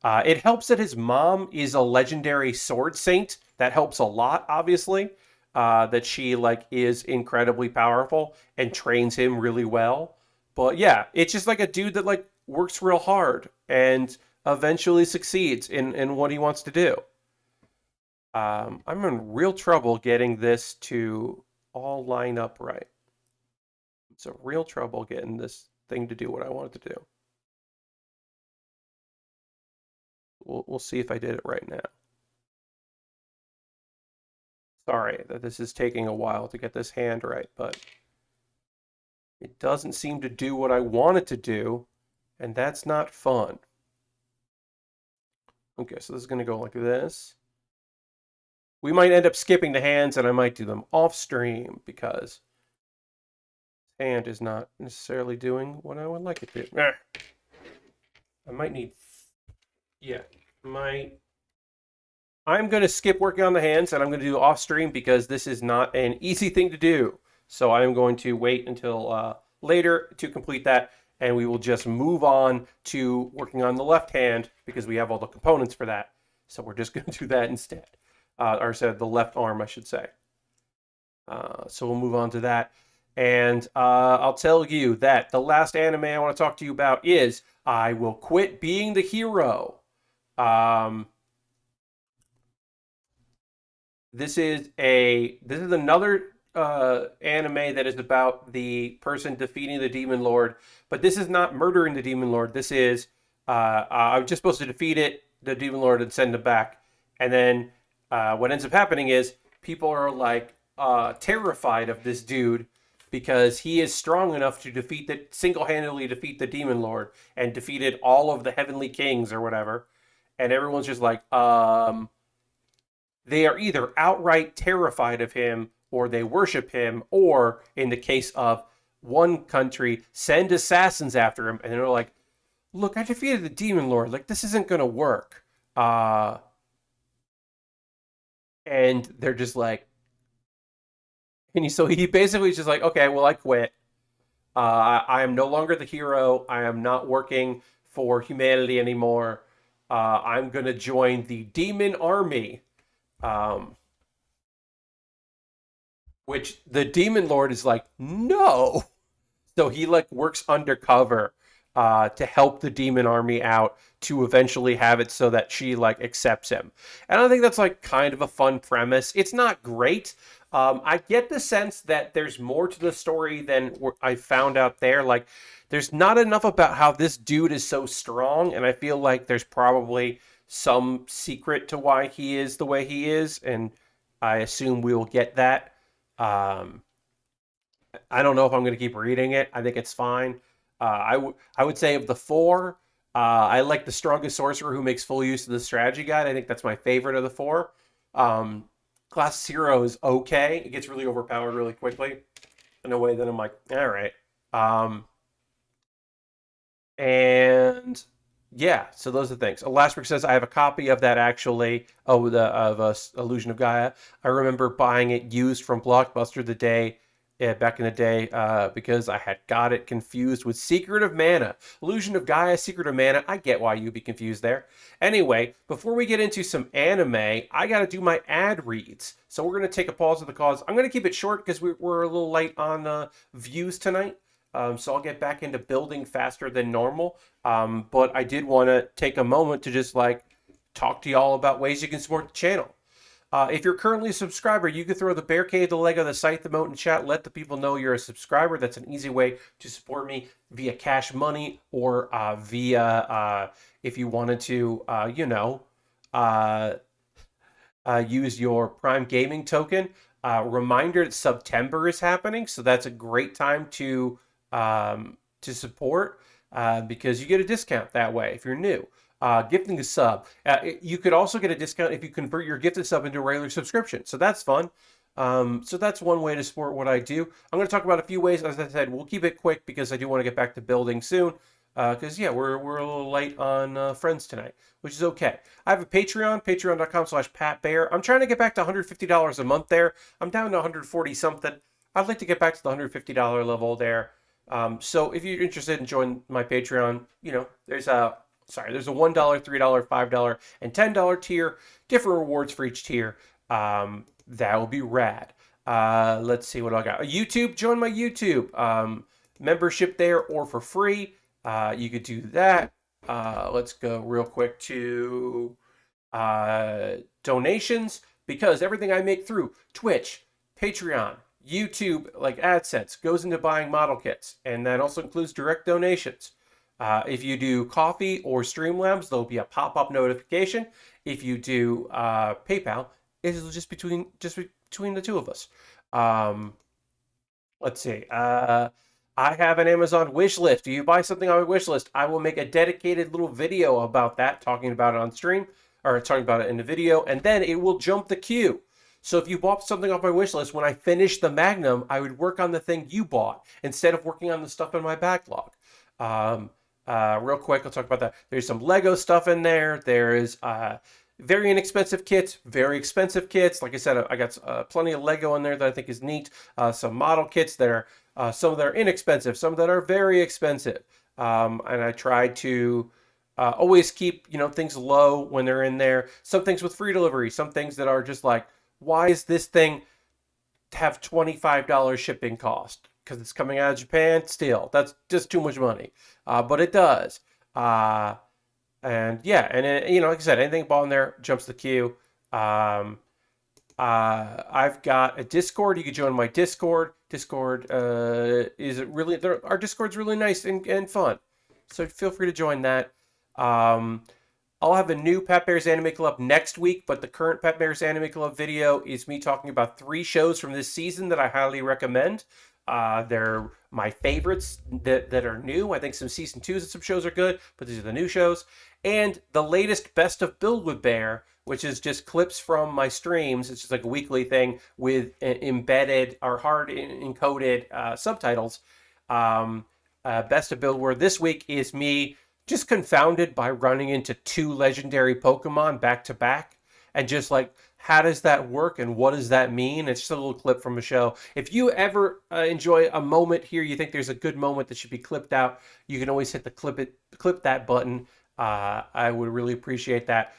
S1: It helps that his mom is a legendary sword saint. That helps a lot, obviously. That she like is incredibly powerful and trains him really well. But yeah, it's just like a dude that like works real hard and eventually succeeds in what he wants to do. I'm in real trouble getting this to all line up right. It's a real trouble getting this thing to do what I want it to do. We'll see if I did it right now. Sorry that this is taking a while to get this hand right, but it doesn't seem to do what I want it to do, and that's not fun. Okay, so this is going to go like this. We might end up skipping the hands, and I might do them off stream because hand is not necessarily doing what I would like it to. I might need, yeah, I'm going to skip working on the hands and I'm going to do off stream because this is not an easy thing to do. So I'm going to wait until later to complete that, and we will just move on to working on the left hand because we have all the components for that. So we're just going to do that instead. Or said the left arm, I should say. So we'll move on to that. And I'll tell you that the last anime I want to talk to you about is I Will Quit Being the Hero. This is another anime that is about the person defeating the demon lord, but this is not murdering the demon lord. This is I'm just supposed to defeat the demon lord, and send him back. And then what ends up happening is people are like terrified of this dude because he is strong enough to single-handedly defeat the demon lord and defeated all of the heavenly kings or whatever. And everyone's just like, they are either outright terrified of him or they worship him, or in the case of one country, send assassins after him, and they're like, look, I defeated the demon lord, like this isn't gonna work. And they're just like, so he basically is just like, okay, well, I quit. I am no longer the hero. I am not working for humanity anymore. I'm gonna join the demon army. Um, which the demon lord is like, no. So he like works undercover to help the demon army out to eventually have it so that she like accepts him. And I think that's like kind of a fun premise. It's not great. I get the sense that there's more to the story than I found out there. Like, there's not enough about how this dude is so strong, and I feel like there's probably some secret to why he is the way he is, and I assume we will get that. Um, I don't know if I'm going to keep reading it. I think it's fine. I would say of the four, I like the strongest sorcerer who makes full use of the strategy guide. I think that's my favorite of the four. Um, Class Zero is okay. It gets really overpowered really quickly in a way that I'm like, all right. Um, and yeah, so those are the things. Elastic says I have a copy of that actually. Oh, the of Illusion of Gaia. I remember buying it used from Blockbuster the day back in the day because I had got it confused with Secret of Mana. Illusion of Gaia, Secret of Mana. I get why you'd be confused there. Anyway, before we get into some anime, I got to do my ad reads. So we're going to take a pause of the cause. I'm going to keep it short because we're a little light on views tonight. So I'll get back into building faster than normal. But I did want to take a moment to just like talk to y'all about ways you can support the channel. If you're currently a subscriber, you can throw the bear cave, the Lego, the scythe emote in chat. Let the people know you're a subscriber. That's an easy way to support me via cash money or via if you wanted to, uh, use your Prime Gaming token. Reminder that September is happening, so that's a great time to support because you get a discount that way if you're new. Gifting a sub. You could also get a discount if you convert your gifted sub into a regular subscription, so that's fun. So that's one way to support what I do. I'm going to talk about a few ways. As I said, we'll keep it quick because I do want to get back to building soon. Because yeah, we're a little late on friends tonight, which is okay. I have a Patreon, patreon.com/PatBear. I'm trying to get back to $150 a month there. I'm down to 140 something. I'd like to get back to the $150 level there. So if you're interested in joining my Patreon, there's a $1, $3, $5, and $10 tier. Different rewards for each tier. That will be rad. Let's see what I got. YouTube, join my YouTube. Membership there or for free. You could do that. Let's go real quick to donations. because everything I make through Twitch, Patreon, YouTube, like AdSense, goes into buying model kits, and that also includes direct donations. If you do Coffee or Streamlabs, there'll be a pop-up notification. If you do PayPal, it'll just between the two of us. Let's see. I have an Amazon wish list. If you buy something on my wish list, I will make a dedicated little video about that, talking about it on stream, or talking about it in the video, and then it will jump the queue. So if you bought something off my wish list, when I finish the Magnum, I would work on the thing you bought instead of working on the stuff in my backlog. Real quick, I'll talk about that. There's some Lego stuff in there. There is very inexpensive kits, very expensive kits. Like I said, I got plenty of Lego in there that I think is neat. Some model kits that are some that are inexpensive, some that are very expensive. And I try to always keep things low when they're in there. Some things with free delivery, some things that are just like, why is this thing have $25 shipping cost? Because it's coming out of Japan. Still, that's just too much money. But it does. And yeah, and like I said, anything bought in there jumps the queue. I've got a Discord. You can join my Discord. Discord is really our Discord's really nice and fun. So feel free to join that. I'll have a new Pat Bear's Anime Club next week, but the current Pat Bear's Anime Club video is me talking about 3 shows from this season that I highly recommend. They're my favorites that are new. I think some season 2s and some shows are good, but these are the new shows. And the latest Best of Build with Baer, which is just clips from my streams. It's just like a weekly thing with embedded or hard encoded subtitles. Best of Build, where this week is me just confounded by running into 2 legendary Pokemon back to back, and just like, how does that work and what does that mean? It's just a little clip from a show. If you ever enjoy a moment here, you think there's a good moment that should be clipped out, you can always hit the clip that button. I would really appreciate that.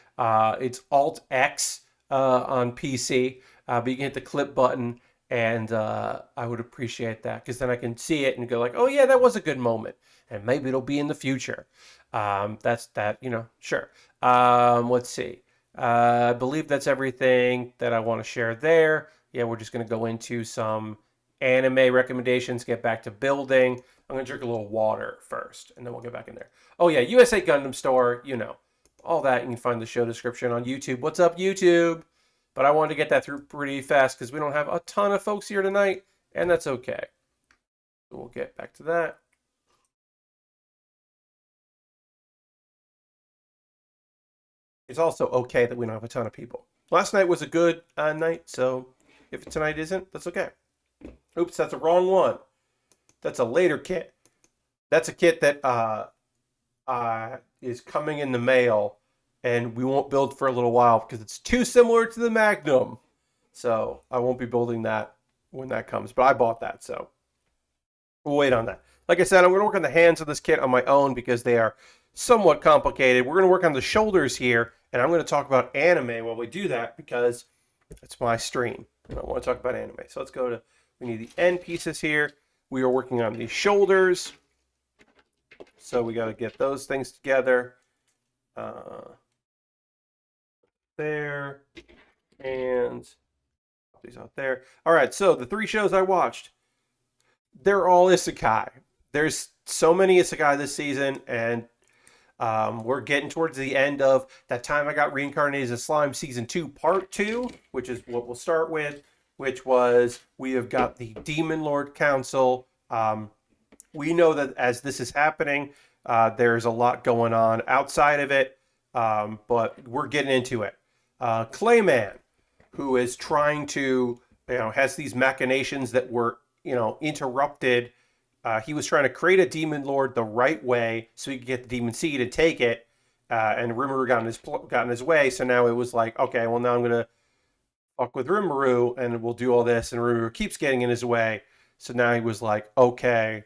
S1: It's Alt X on PC, but you can hit the clip button, and I would appreciate that, because then I can see it and go like, oh yeah, that was a good moment, and maybe it'll be in the future. That's that, sure. Let's see. I believe that's everything that I want to share there. Yeah, we're just going to go into some anime recommendations, get back to building. I'm going to drink a little water first, and then we'll get back in there. Oh yeah, USA Gundam Store, all that. You can find the show description on YouTube. What's up, YouTube? But I wanted to get that through pretty fast because we don't have a ton of folks here tonight, and that's okay. So we'll get back to that. It's also okay that we don't have a ton of people. Last night was a good night, so if tonight isn't, that's okay. Oops, that's a wrong one. That's a later kit. That's a kit that is coming in the mail, and we won't build for a little while because it's too similar to the Magnum. So I won't be building that when that comes, but I bought that, so we'll wait on that. Like I said, I'm going to work on the hands of this kit on my own because they are somewhat complicated. We're going to work on the shoulders here, and I'm going to talk about anime while we do that because it's my stream, and I want to talk about anime. So let's go to, we need the end pieces here. We are working on the shoulders, so we got to get those things together. There, and these out there. All right, so the 3 shows I watched, they're all isekai. There's so many isekai this season, and we're getting towards the end of that time I got Reincarnated as a Slime Season 2 Part 2, which is what we'll start with, which was, we have got the Demon Lord Council. We know that as this is happening, there's a lot going on outside of it, but we're getting into it. Clayman, who is trying to, has these machinations that were, interrupted. He was trying to create a demon lord the right way so he could get the demon seed and take it, and Rimuru got in his way. So now it was like, okay, well, now I'm gonna fuck with Rimuru and we'll do all this, and Rimuru keeps getting in his way. So now he was like, okay,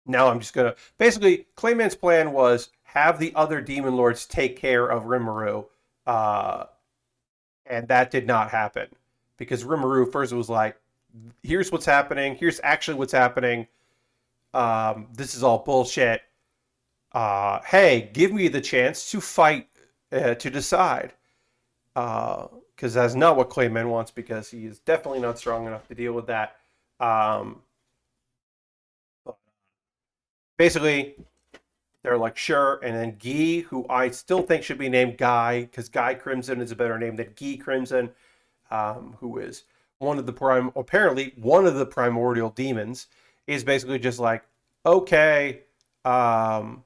S1: now I'm just gonna, basically Clayman's plan was have the other demon lords take care of Rimuru, and that did not happen because Rimuru first was like, here's what's happening. Here's actually what's happening. This is all bullshit. Hey, give me the chance to fight, to decide. because that's not what Clayman wants, because he is definitely not strong enough to deal with that. Um, Basically, they're like, sure. And then Guy, who I still think should be named Guy, because Guy Crimson is a better name than Guy Crimson, who is apparently one of the primordial demons, is basically just like, okay, um,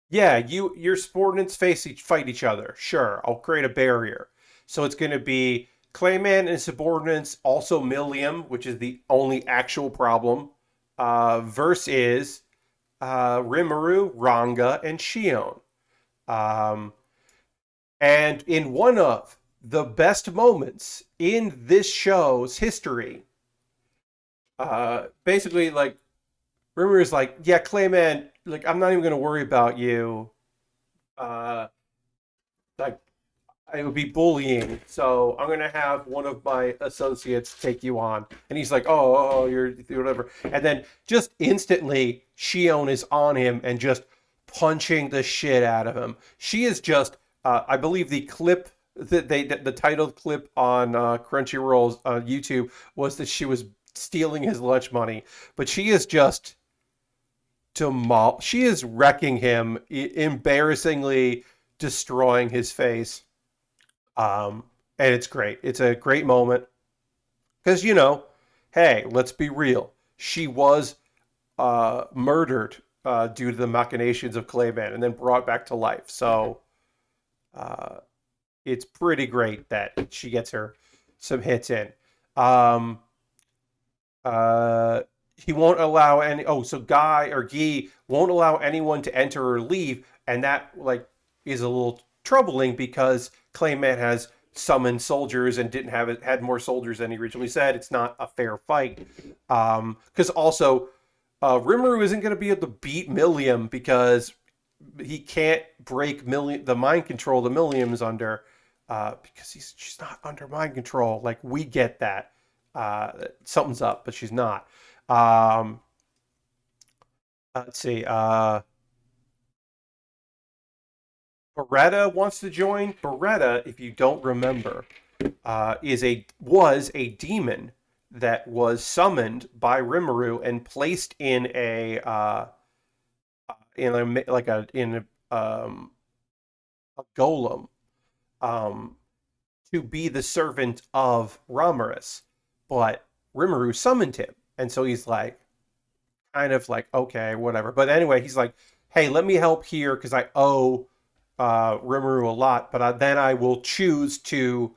S1: yeah, your subordinates fight each other. Sure, I'll create a barrier. So it's going to be Clayman and his subordinates, also Millium, which is the only actual problem, versus Rimuru, Ranga, and Shion. Um, and in one of the best moments in this show's history, basically, like, Rimuru is like, yeah, Clayman, like, I'm not even going to worry about you. Uh, like, it would be bullying. So I'm gonna have one of my associates take you on. And he's like, you're whatever. And then just instantly, Shion is on him and just punching the shit out of him. She is just, I believe the clip that the titled clip on Crunchyroll's YouTube was that she was stealing his lunch money, but she is just she is wrecking him, embarrassingly destroying his face. Um, and it's great. It's a great moment because, hey, let's be real. She was murdered due to the machinations of Clayman and then brought back to life. So uh, it's pretty great that she gets her some hits in. Um, uh, he won't allow any. Oh, so Guy or Guy won't allow anyone to enter or leave, and that like is a little troubling because Clayman has summoned soldiers and didn't have it had more soldiers than he originally said. It's not a fair fight. Because also Rimuru isn't going to be able to beat Millium because he can't break the mind control the Millium's under, because she's not under mind control. Like, we get that. Something's up, but she's not. Um, let's see. Beretta wants to join. Beretta, if you don't remember, was a demon that was summoned by Rimuru and placed in a golem, um, to be the servant of Ramaris, but Rimuru summoned him, and so he's like, kind of like, okay, whatever. But anyway, he's like, hey, let me help here because I owe Rimuru a lot, but then I will choose to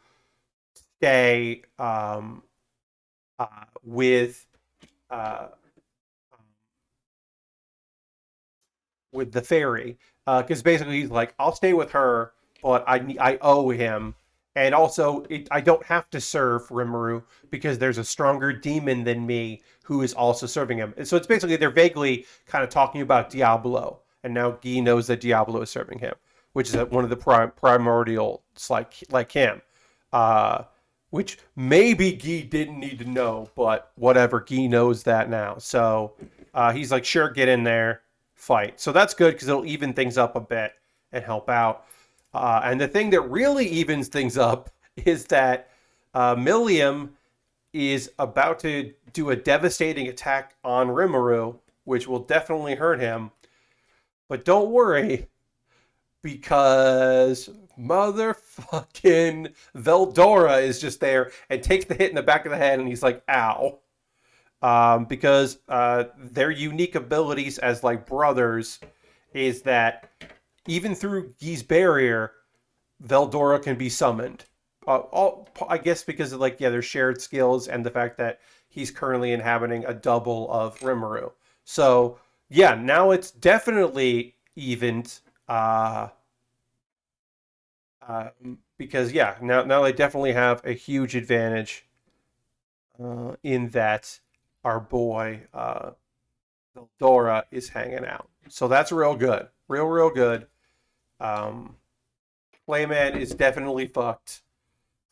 S1: stay with uh, with the fairy, because basically he's like, I'll stay with her, but I owe him, and also I don't have to serve Rimuru because there's a stronger demon than me who is also serving him. And so it's basically they're vaguely kind of talking about Diablo, and now Guy knows that Diablo is serving him, which is one of the primordials like him. Uh, which maybe Guy didn't need to know, but whatever, Guy knows that now. So he's like, sure, get in there, fight. So that's good because it'll even things up a bit and help out. And the thing that really evens things up is that Millium is about to do a devastating attack on Rimuru, which will definitely hurt him. But don't worry, because motherfucking Veldora is just there and takes the hit in the back of the head, and he's like, ow. Because their unique abilities as like brothers is that even through Guy's barrier, Veldora can be summoned. I guess because of like, yeah, their shared skills and the fact that he's currently inhabiting a double of Rimuru. So yeah, now it's definitely evened. Uh, because yeah, now they definitely have a huge advantage in that our boy Dora is hanging out. So that's real good, real good. Um, Clayman is definitely fucked.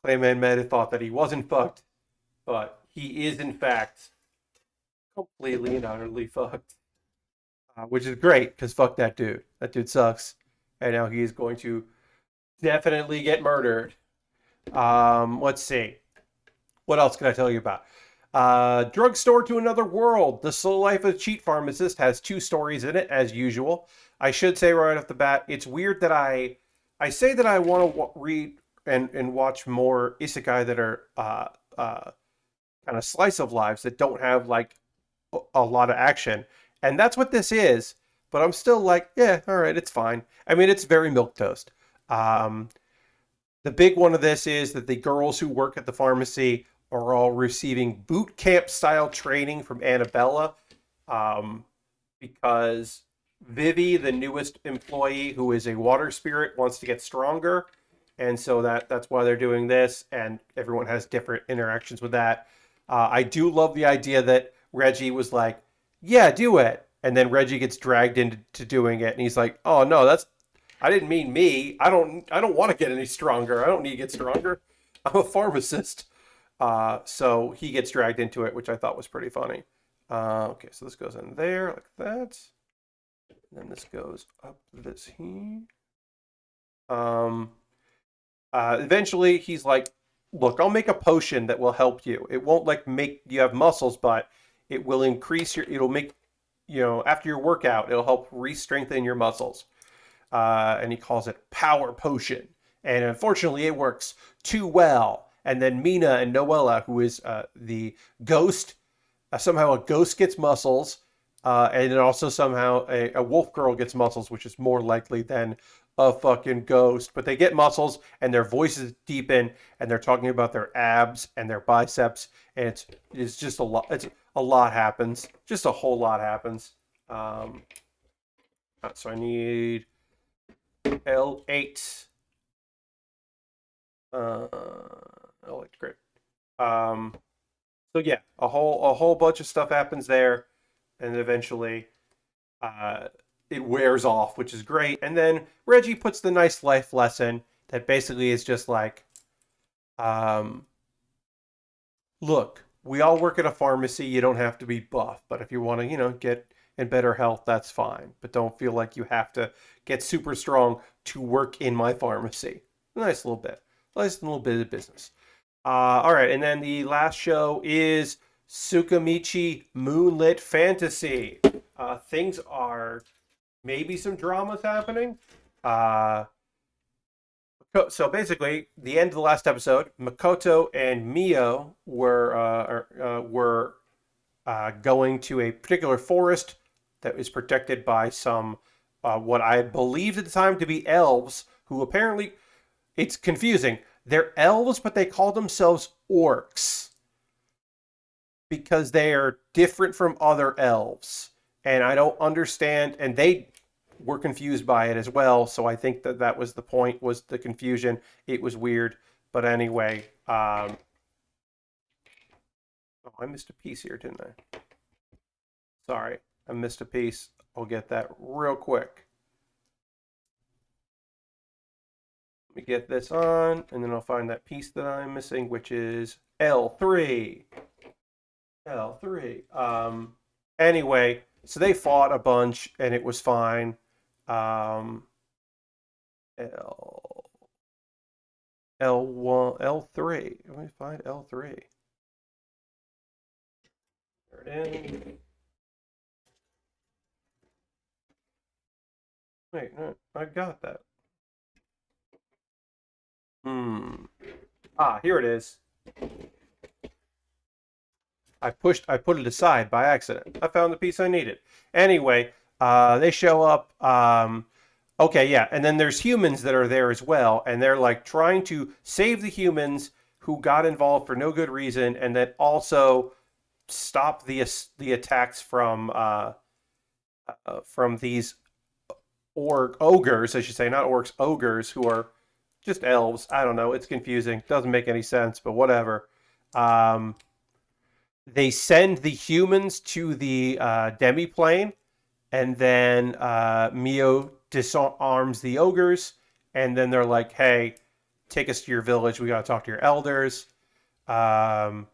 S1: Clayman might have thought that he wasn't fucked, but he is in fact completely and utterly fucked, which is great because fuck that dude. That dude sucks, and now he is going to definitely get murdered. Let's see. What else can I tell you about? Drugstore to Another World. The Slow Life of a Cheat Pharmacist has two stories in it, as usual. I should say right off the bat, it's weird that I say that I want to read and watch more isekai that are kind of slice of lives that don't have like a lot of action, and that's what this is. But I'm still like, yeah, all right, it's fine. I mean, it's very milquetoast. Um, the big one of this is that the girls who work at the pharmacy are all receiving boot camp style training from Annabella, um, because Vivi, the newest employee who is a water spirit, wants to get stronger, and so that's why they're doing this. And everyone has different interactions with that. I do love the idea that Reggie was like, "Yeah, do it," and then Reggie gets dragged into doing it, and he's like, "Oh no, that's I didn't mean me. I don't want to get any stronger. I don't need to get stronger. I'm a pharmacist." So he gets dragged into it, which I thought was pretty funny. Okay, so this goes in there like that. Then this goes up this here. Um, Eventually, he's like, "Look, I'll make a potion that will help you. It won't like make you have muscles, but it will increase your. It'll make, after your workout, it'll help re-strengthen your muscles." And he calls it Power Potion. And unfortunately, it works too well. And then Mina and Noella, who is the ghost, somehow a ghost gets muscles, and then also somehow a wolf girl gets muscles, which is more likely than a fucking ghost. But they get muscles, and their voices deepen, and they're talking about their abs and their biceps, and it's just a lot. It's a lot happens. Just a whole lot happens. Um, so I need L8. Electric. Um, so yeah, a whole bunch of stuff happens there, and eventually, uh, it wears off, which is great. And then Reggie puts the nice life lesson that basically is just like, um, look, we all work at a pharmacy. You don't have to be buff, but if you want to, get in better health, that's fine. But don't feel like you have to get super strong to work in my pharmacy. Nice little bit. Nice little bit of business. All right, and then the last show is Tsukimichi Moonlit Fantasy. Things are maybe some dramas happening. Uh, so basically, the end of the last episode, Makoto and Mio were going to a particular forest that is protected by some what I believed at the time to be elves, who apparently it's confusing. They're elves, but they call themselves orcs because they are different from other elves. And I don't understand. And they were confused by it as well. So I think that was the point, was the confusion. It was weird. But anyway, oh, I missed a piece here, didn't I? Sorry, I missed a piece. I'll get that real quick. Let me get this on, and then I'll find that piece that I'm missing, which is L3. L3. Anyway, so they fought a bunch, and it was fine. Um, L L1 L3. Let me find L3. There it is. Wait, no, I got that. Here it is. I put it aside by accident. I found the piece I needed. Anyway, they show up. Okay, yeah, and then there's humans that are there as well, and they're like trying to save the humans who got involved for no good reason, and then also stop the attacks from these ogres, I should say, not orcs, ogres, who are just elves. I don't know. It's confusing. Doesn't make any sense, but whatever. Um, they send the humans to the demi-plane, and then Mio disarms the ogres, and then they're like, hey, take us to your village. We got to talk to your elders. Um,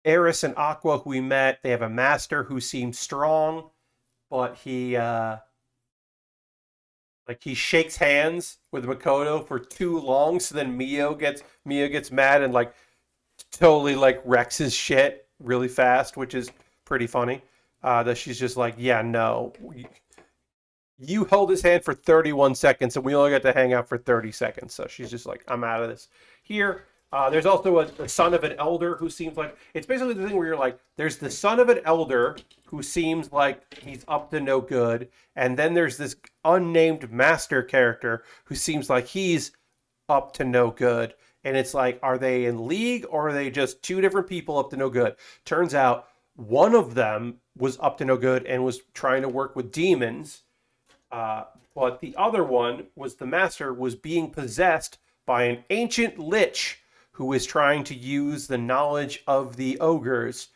S1: Eris and Aqua, who we met, they have a master who seems strong, but he Like he shakes hands with Makoto for too long, so then Mio gets mad and like totally like wrecks his shit really fast, which is pretty funny. That she's just like, yeah, no, you held his hand for 31 seconds and we only got to hang out for 30 seconds. So she's just like, I'm out of this. Here, there's also a son of an elder who seems like it's basically the thing where you're like, there's the son of an elder who seems like he's up to no good. And then there's this unnamed master character who seems like he's up to no good. And it's like, are they in league or are they just two different people up to no good? Turns out one of them was up to no good and was trying to work with demons, uh, but the other one was the master was being possessed by an ancient lich who is trying to use the knowledge of the ogres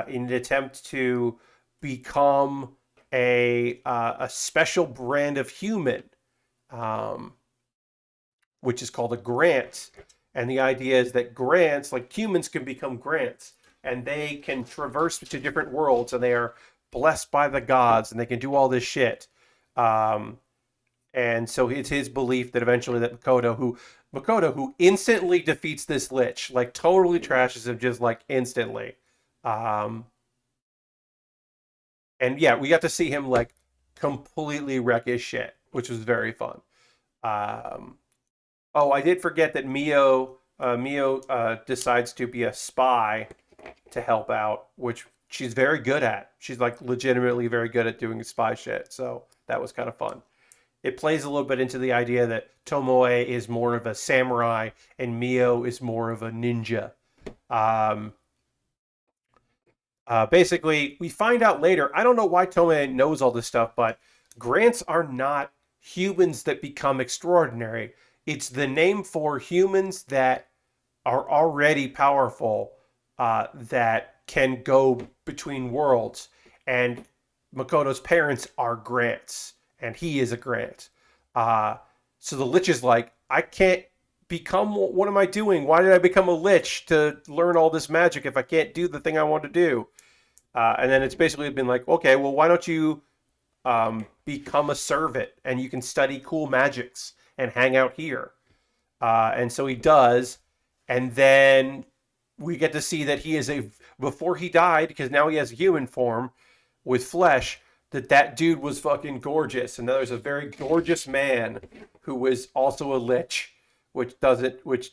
S1: in an attempt to become a special brand of human, um, which is called a grant. And the idea is that grants, like humans, can become grants, and they can traverse to different worlds, and they are blessed by the gods, and they can do all this shit. Um, and so it's his belief that eventually that Makoto, who instantly defeats this lich, like totally trashes him just like instantly. Um, and yeah, we got to see him like completely wreck his shit, which was very fun. Um, oh, I did forget that Mio decides to be a spy to help out, which she's very good at. She's like legitimately very good at doing spy shit. So that was kind of fun. It plays a little bit into the idea that Tomoe is more of a samurai and Mio is more of a ninja. Um, Basically, we find out later. I don't know why Tomoe knows all this stuff, but grants are not humans that become extraordinary. It's the name for humans that are already powerful, that can go between worlds. And Makoto's parents are grants, and he is a grant. Uh, so the lich is like, I can't become. What am I doing? Why did I become a lich to learn all this magic if I can't do the thing I want to do? And then it's basically been like, okay, well, why don't you become a servant and you can study cool magics and hang out here? And so he does. And then we get to see that he is before he died, because now he has a human form with flesh, that dude was fucking gorgeous. And now there's a very gorgeous man who was also a lich, which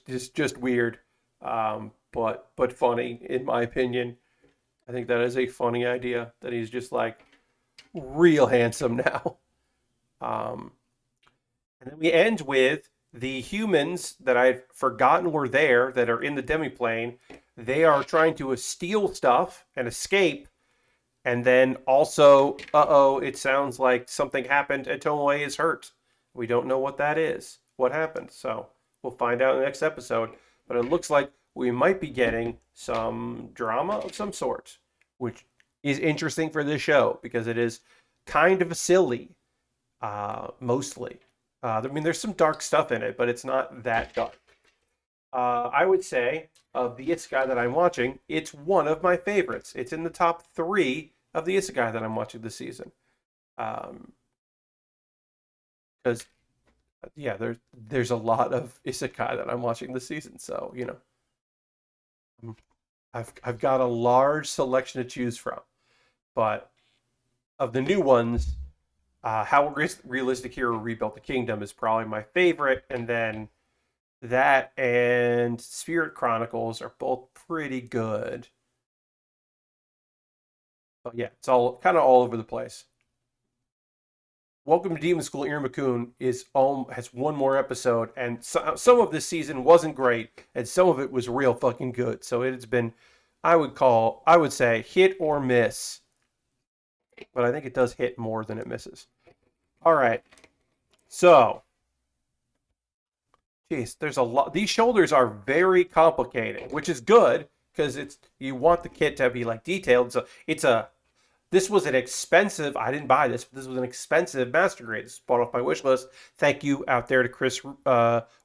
S1: is just weird, but funny in my opinion. I think that is a funny idea that he's just like real handsome now. Um, and then we end with the humans that I'd forgotten were there that are in the demiplane. They are trying to steal stuff and escape. And then also, it sounds like something happened and Tomoe is hurt. We don't know what that is, what happened. So we'll find out in the next episode. But it looks like we might be getting some drama of some sort, which is interesting for this show because it is kind of silly, mostly. I mean, there's some dark stuff in it, but it's not that dark. I would say of the isekai that I'm watching, it's one of my favorites. It's in the top 3 of the isekai that I'm watching this season. Because yeah, there's a lot of isekai that I'm watching this season, so I've got a large selection to choose from. But of the new ones, How Realistic Hero Rebuilt the Kingdom is probably my favorite, and then that and Spirit Chronicles are both pretty good. But yeah, it's all kind of all over the place. Welcome to Demon School Iruma-kun has one more episode, and some of this season wasn't great, and some of it was real fucking good. So it's been, I would say, hit or miss, but I think it does hit more than it misses. All right, so, geez, there's a lot. These shoulders are very complicated, which is good because you want the kit to be like detailed. So this was an expensive. I didn't buy this, but this was an expensive master grade. This was bought off my wish list. Thank you out there to Chris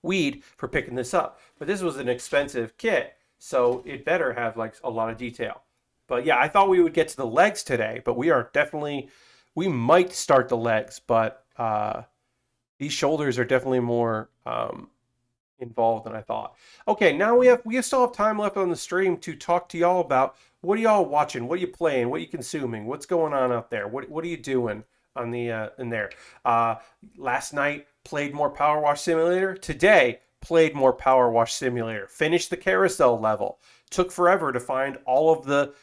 S1: Weed for picking this up. But this was an expensive kit, so it better have like a lot of detail. But yeah, I thought we would get to the legs today, but we might start the legs, but these shoulders are definitely more involved than I thought. Okay, now we still have time left on the stream to talk to y'all about what are y'all watching, what are you playing, what are you consuming, what's going on out there, what are you doing on the in there. Uh, Last night played more Power Wash Simulator. Today played more Power Wash Simulator. Finished the carousel level. Took forever to find all of the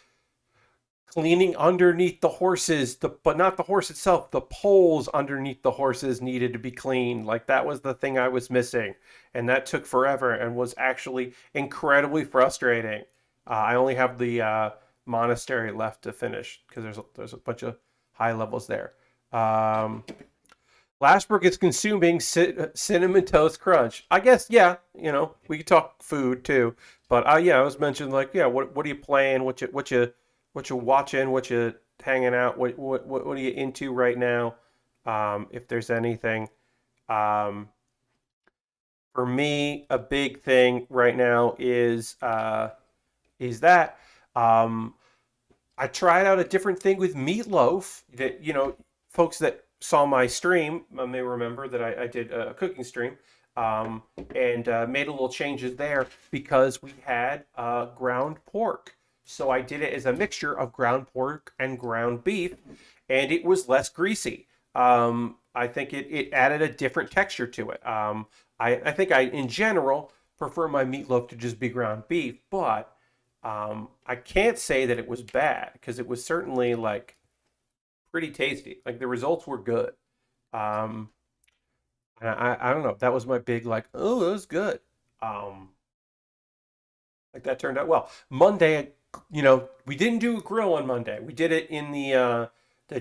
S1: cleaning underneath the horses, but not the horse itself. The poles underneath the horses needed to be cleaned. Like that was the thing I was missing, and that took forever and was actually incredibly frustrating. I only have the monastery left to finish because there's a bunch of high levels there. Um, Lashbrook is consuming cinnamon toast crunch. I guess yeah, we could talk food too, but yeah, I was mentioning like yeah, what are you playing? What you watching? What you hanging out? What are you into right now? If there's anything, um, for me, a big thing right now is that um, I tried out a different thing with meatloaf. That folks that saw my stream may remember that I did a cooking stream, um, and made a little changes there because we had ground pork. So I did it as a mixture of ground pork and ground beef, and it was less greasy. I think it added a different texture to it. I think in general, prefer my meatloaf to just be ground beef, but I can't say that it was bad because it was certainly like pretty tasty. Like the results were good. Um, I don't know. That was my big like. Oh, that was good. Um, like that turned out well. Monday, we didn't do a grill on Monday. We did it in the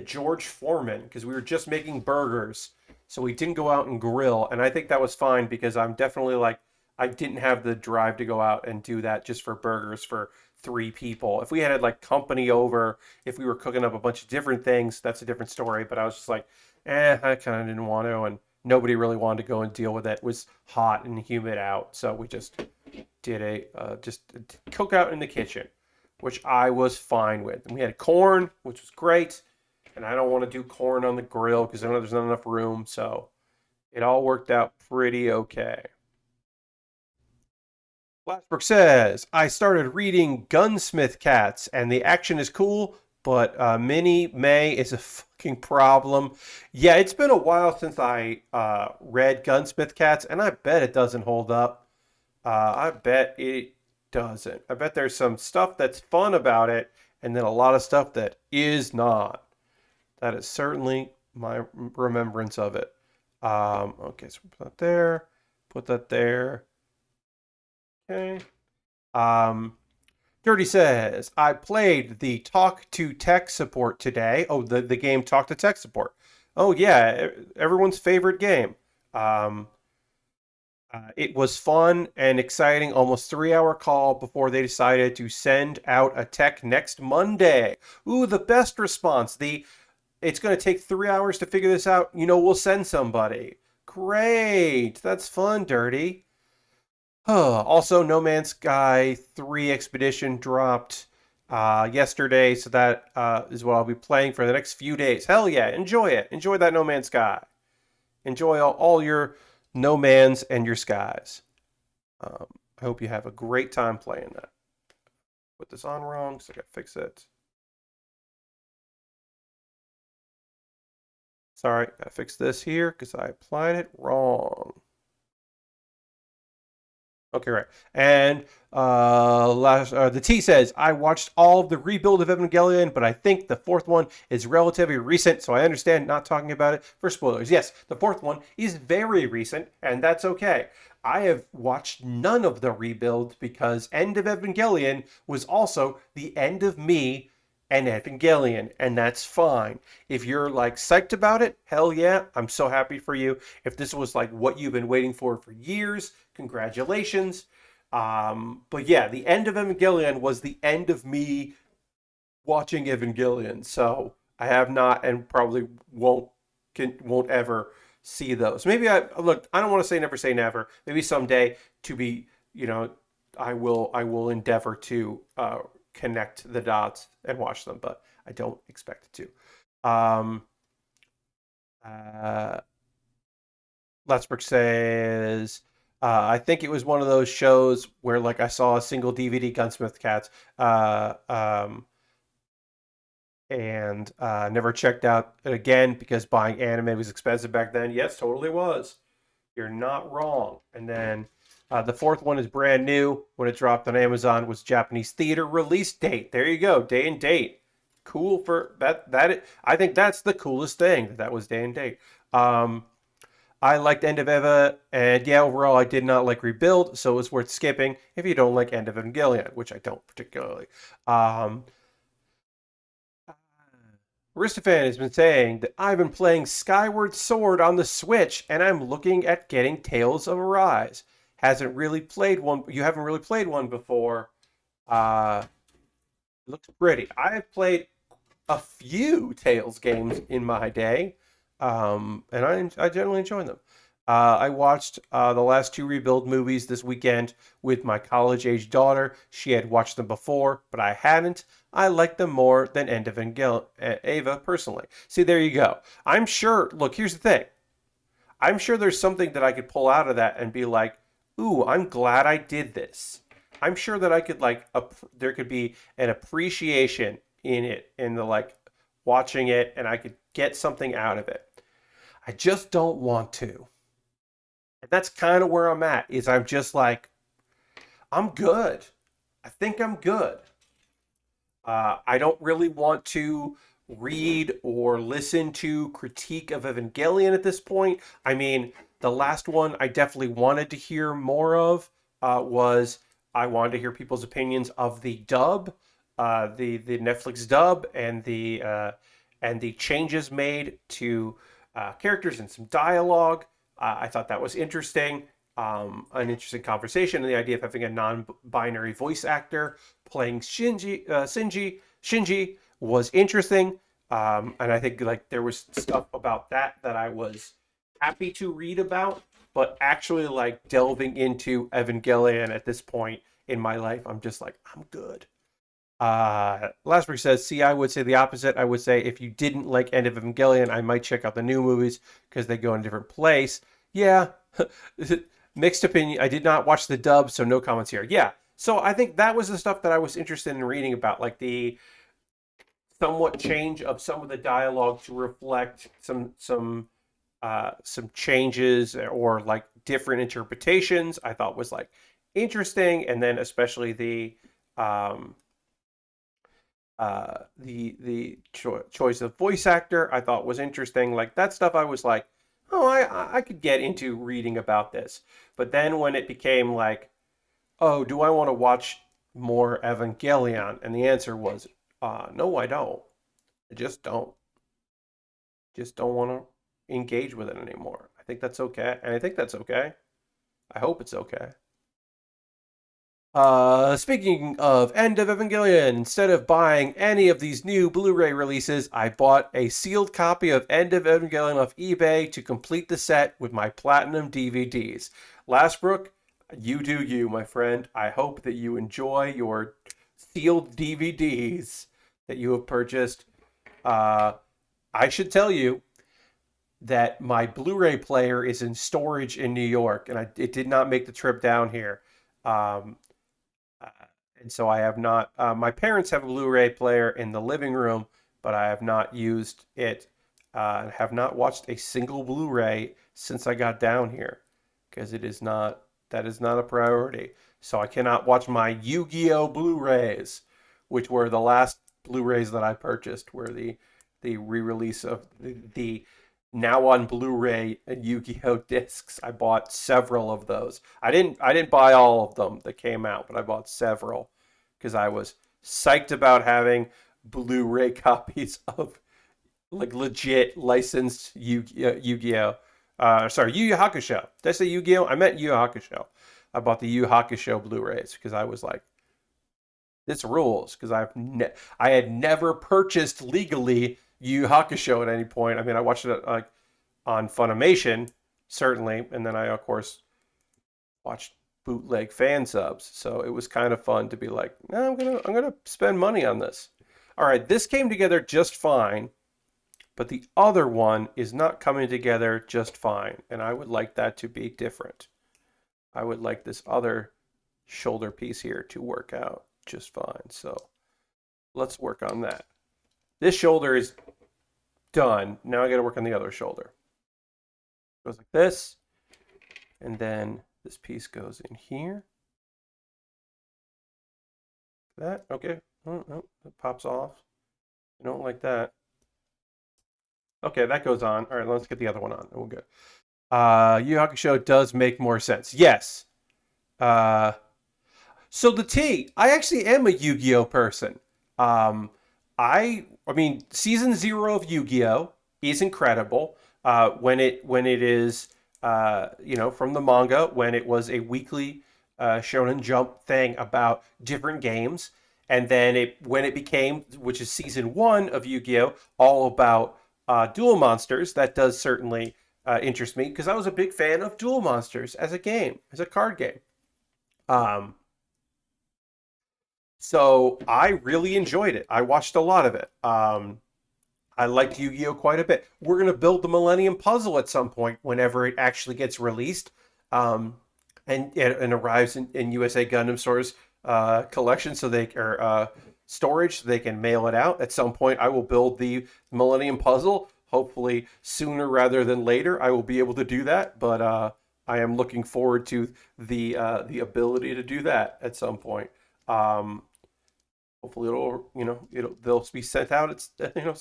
S1: George Foreman because we were just making burgers, so we didn't go out and grill. And I think that was fine because I'm definitely like I didn't have the drive to go out and do that just for burgers for three people. If we had like company over, if we were cooking up a bunch of different things, that's a different story. But I was just like, I kind of didn't want to, and nobody really wanted to go and deal with it. It was hot and humid out, so we just did just cook out in the kitchen, which I was fine with. And we had corn, which was great. And I don't want to do corn on the grill because I know there's not enough room. So it all worked out pretty okay. Glassbrook says, I started reading Gunsmith Cats, and the action is cool, but Minnie May is a fucking problem. Yeah, it's been a while since I read Gunsmith Cats, and I bet it doesn't hold up. I bet it doesn't. I bet there's some stuff that's fun about it, and then a lot of stuff that is not. That is certainly my remembrance of it. Okay, so put that there. Put that there. Okay. Um, Dirty says, I played the Talk to Tech support today. Oh, the game Talk to Tech support. Oh, yeah, everyone's favorite game. Um, it was fun and exciting. Almost 3 hour call before they decided to send out a tech next Monday. Ooh, the best response. It's going to take 3 hours to figure this out. We'll send somebody. Great. That's fun, Dirty. Also, No Man's Sky 3 Expedition dropped yesterday, so that is what I'll be playing for the next few days. Hell yeah, enjoy it. Enjoy that No Man's Sky. Enjoy all your No Man's and your skies. I hope you have a great time playing that. Put this on wrong, so I gotta fix it. Sorry, gotta fix this here because I applied it wrong. Okay, right. And the T says, I watched all of the rebuild of Evangelion, but I think the fourth one is relatively recent, so I understand not talking about it for spoilers. Yes, the fourth one is very recent, and that's okay. I have watched none of the rebuild because End of Evangelion was also the end of me and Evangelion, and that's fine. If you're like psyched about it, hell yeah, I'm so happy for you. If this was like what you've been waiting for years, congratulations. But yeah, the end of Evangelion was the end of me watching Evangelion. So I have not and probably won't ever see those. Maybe I look. I don't want to say never. Maybe someday to be. I will endeavor to connect the dots and watch them, but I don't expect it to. Um, uh, Lastbrook says, I think it was one of those shows where like I saw a single DVD Gunsmith Cats, uh, um, and never checked out it again because buying anime was expensive back then. Yes, totally was. You're not wrong. And then the fourth one is brand new. When it dropped on Amazon, was Japanese theater release date. There you go, day and date. Cool for that. I think that's the coolest thing. That was day and date. Um, I liked End of Eva, and yeah, overall I did not like Rebuild, so it was worth skipping if you don't like End of Evangelion, which I don't particularly. Um, Aristophan has been saying that I've been playing Skyward Sword on the Switch, and I'm looking at getting Tales of Arise. Hasn't really played one. You haven't really played one before. It looks pretty. I have played a few Tales games in my day, and I generally enjoy them. I watched the last two Rebuild movies this weekend with my college-age daughter. She had watched them before, but I hadn't. I like them more than End of Ava personally. See, there you go. I'm sure. Look, here's the thing. I'm sure there's something that I could pull out of that and be like, "Ooh, I'm glad I did this." I'm sure that I could like there could be an appreciation in it in the like watching it and I could get something out of it. I just don't want to. And that's kind of where I'm at is I'm just like I'm good. I think I'm good. I don't really want to read or listen to critique of Evangelion at this point. I mean, the last one I definitely wanted to hear more of was I wanted to hear people's opinions of the dub, the Netflix dub, and the changes made to characters and some dialogue. I thought that was interesting, an interesting conversation, and the idea of having a non-binary voice actor playing Shinji was interesting. And I think like there was stuff about that I was happy to read about, but actually like delving into Evangelion at this point in my life, I'm just like I'm good. Lastbrook says, see, I would say the opposite. I would say if you didn't like End of Evangelion, I might check out the new movies because they go in a different place. Yeah, mixed opinion. I did not watch the dub, so no comments here. Yeah, so I think that was the stuff that I was interested in reading about, like the somewhat change of some of the dialogue to reflect some changes or like different interpretations. I thought was like interesting, and then especially um, the choice of voice actor I thought was interesting. Like that stuff, I was like, oh, I could get into reading about this. But then when it became like, oh, do I want to watch more Evangelion? And the answer was, no, I don't. I just don't. Just don't want to engage with it anymore. I think that's okay, and I think that's okay. I hope it's okay. Speaking of End of Evangelion, instead of buying any of these new Blu-ray releases, I bought a sealed copy of End of Evangelion off eBay to complete the set with my platinum DVDs. Lastbrook, you do you, my friend. I hope that you enjoy your sealed DVDs that you have purchased. Uh, I should tell you that my Blu-ray player is in storage in New York, and it did not make the trip down here. Um, uh, and so I have not. My parents have a Blu-ray player in the living room, but I have not used it. Have not watched a single Blu-ray since I got down here because it is not. That is not a priority. So I cannot watch my Yu-Gi-Oh Blu-rays, which were the last Blu-rays that I purchased. Were the re-release of the now on Blu-ray and Yu-Gi-Oh discs. I bought several of those. I didn't buy all of them that came out, but I bought several because I was psyched about having Blu-ray copies of like legit licensed Yu-Gi-Oh. Sorry, Yu Yu Hakusho. Did I say Yu-Gi-Oh? I meant Yu Yu Hakusho. I bought the Yu Yu Hakusho Blu-rays because I was like, this rules because I had never purchased legally Yu Yu Hakusho at any point. I mean, I watched it like on Funimation certainly, and then I of course watched bootleg fan subs. So it was kind of fun to be like, no, I'm gonna spend money on this. All right, this came together just fine. but the other one is not coming together just fine. And I would like that to be different. I would like this other shoulder piece here to work out just fine. So let's work on that. This shoulder is done. Now I got to work on the other shoulder. It goes like this. And then this piece goes in here. That, okay. Oh, no, it pops off. I don't like that. Okay, that goes on. All right, let's get the other one on. We'll go. Yu Yu Hakusho does make more sense. Yes. Uh, so the T, I actually am a Yu-Gi-Oh person. Um, I mean, season 0 of Yu-Gi-Oh is incredible. When it is, from the manga, when it was a weekly Shonen Jump thing about different games, and then when it became, which is season 1 of Yu-Gi-Oh, all about duel monsters. That does certainly interest me because I was a big fan of duel monsters as a game, as a card game. Um, so I really enjoyed it. I watched a lot of it. I liked Yu-Gi-Oh quite a bit. We're gonna build the Millennium Puzzle at some point whenever it actually gets released, um, and arrives in USA Gundam stores collection, so they or storage, so they can mail it out. At some point, I will build the Millennium Puzzle. Hopefully, sooner rather than later, I will be able to do that. But I am looking forward to the ability to do that at some point. Um, Hopefully it'll they'll be sent out. It's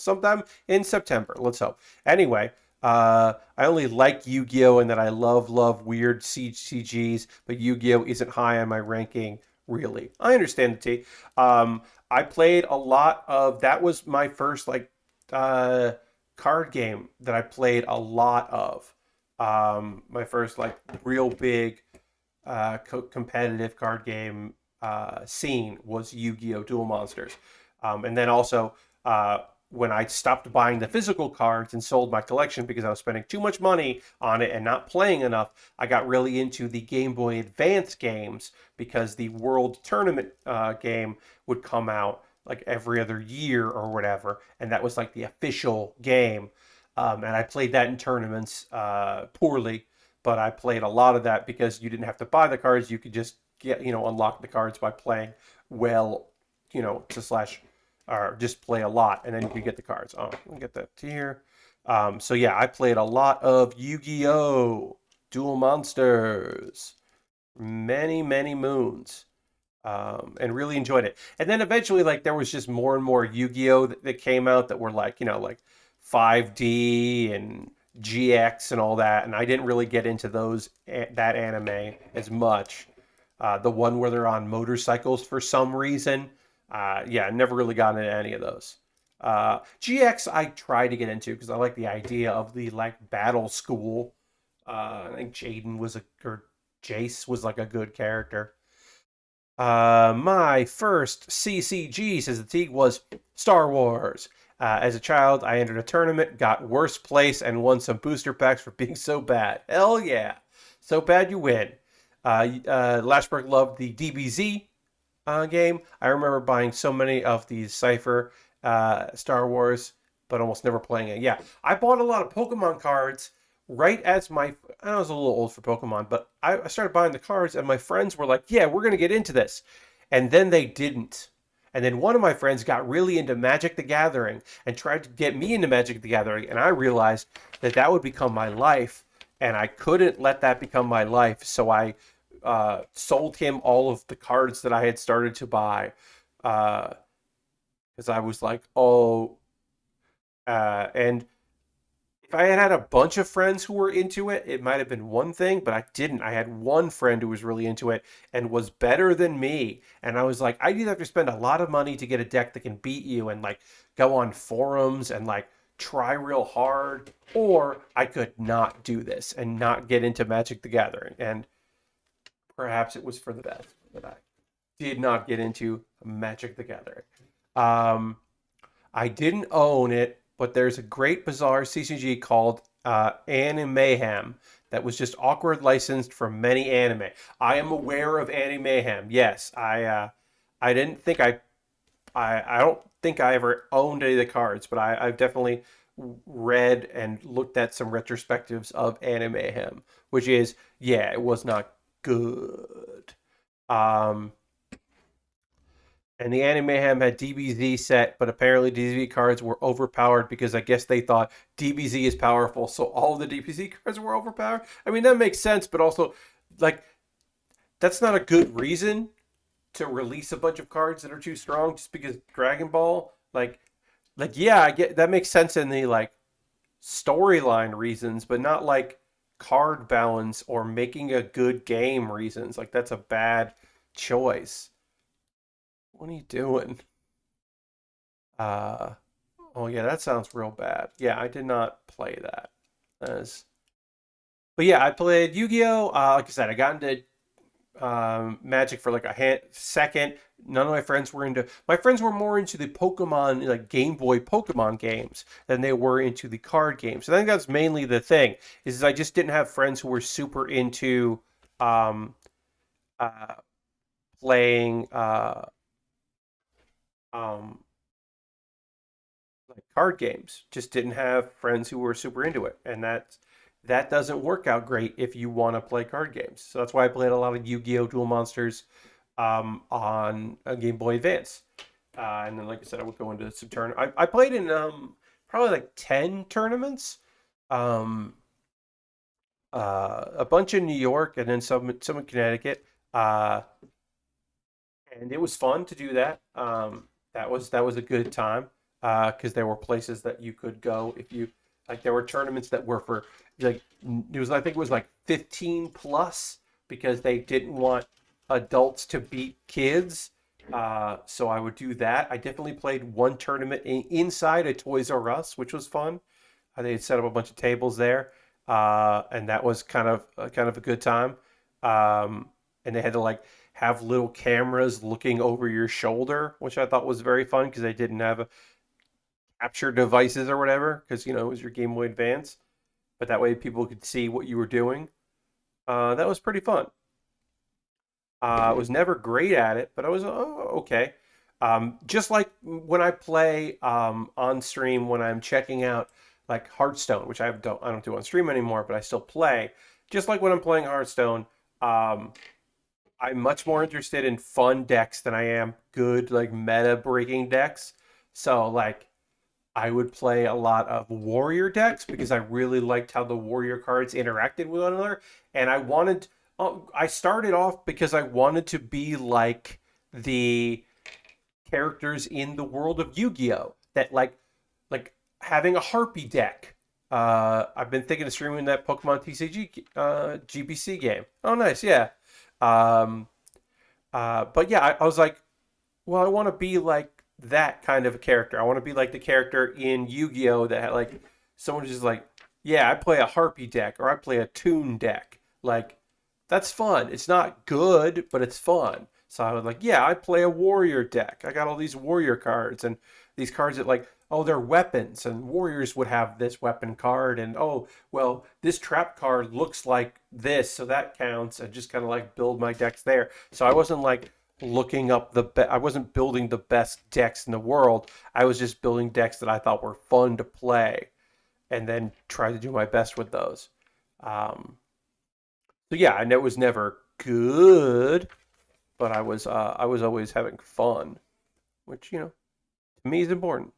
S1: sometime in September. Let's hope. Anyway, I only like Yu-Gi-Oh and that I love weird CGs, but Yu-Gi-Oh isn't high on my ranking really. I understand the T. I played a lot of that was my first uh card game that I played a lot of. My first like real big competitive card game scene was Yu-Gi-Oh! Duel Monsters. And then also, when I stopped buying the physical cards and sold my collection because I was spending too much money on it and not playing enough, I got really into the Game Boy Advance games because the World Tournament game would come out like every other year or whatever, and that was like the official game. And I played that in tournaments poorly, but I played a lot of that because you didn't have to buy the cards; you could just unlock the cards by playing well, to slash or just play a lot, and then you could get the cards. Oh, let me get that here. So yeah, I played a lot of Yu-Gi-Oh! Duel Monsters, many moons, and really enjoyed it. And then eventually, like there was just more and more Yu-Gi-Oh! that came out that were like 5D and GX and all that, and I didn't really get into that anime as much. The one where they're on motorcycles for some reason. Yeah, never really got into any of those. GX I tried to get into because I like the idea of the like battle school. I think or Jace was like a good character. My first CCG, says the Teague, was Star Wars. As a child, I entered a tournament, got worst place, and won some booster packs for being so bad. Hell yeah. So bad you win. Lashberg loved the DBZ game. I remember buying so many of these Cypher Star Wars, but almost never playing it. Yeah, I bought a lot of Pokemon cards right as I was a little old for Pokemon, but I started buying the cards, and my friends were like, yeah, we're going to get into this. And then they didn't. And then one of my friends got really into Magic the Gathering and tried to get me into Magic the Gathering, and I realized that would become my life, and I couldn't let that become my life, so I sold him all of the cards that I had started to buy because I was like, oh, and if I had had a bunch of friends who were into it, it might have been one thing, but I didn't. I had one friend who was really into it and was better than me. And I was like, I either have to spend a lot of money to get a deck that can beat you and like go on forums and like try real hard, or I could not do this and not get into Magic the Gathering. And perhaps it was for the best that I did not get into Magic the Gathering. Um, I didn't own it, but there's a great bizarre CCG called Anime Mayhem that was just awkward licensed from many anime. I am aware of Anime Mayhem. Yes, I didn't think I don't think I ever owned any of the cards, but I've definitely read and looked at some retrospectives of Anime Him, which is, yeah, it was not good. Um, and the Anime Ham had DBZ set, but apparently DBZ cards were overpowered because I guess they thought DBZ is powerful, so all the DBZ cards were overpowered. I mean, that makes sense, but also, like, that's not a good reason to release a bunch of cards that are too strong just because Dragon Ball, yeah, I get that makes sense in the like storyline reasons, but not like card balance or making a good game reasons. Like that's a bad choice. What are you doing? Uh oh yeah, that sounds real bad. Yeah, I did not play that. As but yeah, I played Yu-Gi-Oh! Like I said, I got into Magic for like second. None of my friends were into. My friends were more into the Pokemon, like Game Boy Pokemon games, than they were into the card games. So I think that's mainly the thing. Is I just didn't have friends who were super into um, uh, playing um, like card games. Just didn't have friends who were super into it, and that doesn't work out great if you want to play card games. So that's why I played a lot of Yu-Gi-Oh! Duel Monsters on a Game Boy Advance. And then, like I said, I would go into some tournaments. I played in probably like 10 tournaments, um, a bunch in New York, and then some in Connecticut. And it was fun to do that. That was a good time because there were places that you could go if you like. There were tournaments that were for like it was I think it was like 15 plus because they didn't want adults to beat kids. So I would do that. I definitely played one tournament inside a Toys R Us, which was fun. They had set up a bunch of tables there, and that was kind of a good time. And they had to like have little cameras looking over your shoulder, which I thought was very fun because they didn't have a capture devices or whatever, because it was your Game Boy Advance. But that way people could see what you were doing. That was pretty fun. I was never great at it, but I was okay. Just like when I play on stream when I'm checking out like Hearthstone, which I don't do on stream anymore, but I still play. Just like when I'm playing Hearthstone, um, I'm much more interested in fun decks than I am good like meta breaking decks. So like I would play a lot of warrior decks because I really liked how the warrior cards interacted with one another, and I started off because I wanted to be like the characters in the world of Yu-Gi-Oh! That like having a Harpy deck. I've been thinking of streaming that Pokemon TCG GBC game. Oh, nice, yeah. Um, but yeah, I was like, well, I want to be like that kind of a character. I want to be like the character in Yu-Gi-Oh! That had like someone just like, yeah, I play a Harpy deck or I play a Toon deck. Like, that's fun. It's not good, but it's fun. So I was like, yeah, I play a warrior deck. I got all these warrior cards and these cards that like, oh, they're weapons and warriors would have this weapon card and oh, well, this trap card looks like this, so that counts and just kind of like build my decks there. So I wasn't like looking up I wasn't building the best decks in the world. I was just building decks that I thought were fun to play and then try to do my best with those. Um, so yeah, and it was never good, but I was always having fun, which to me is important.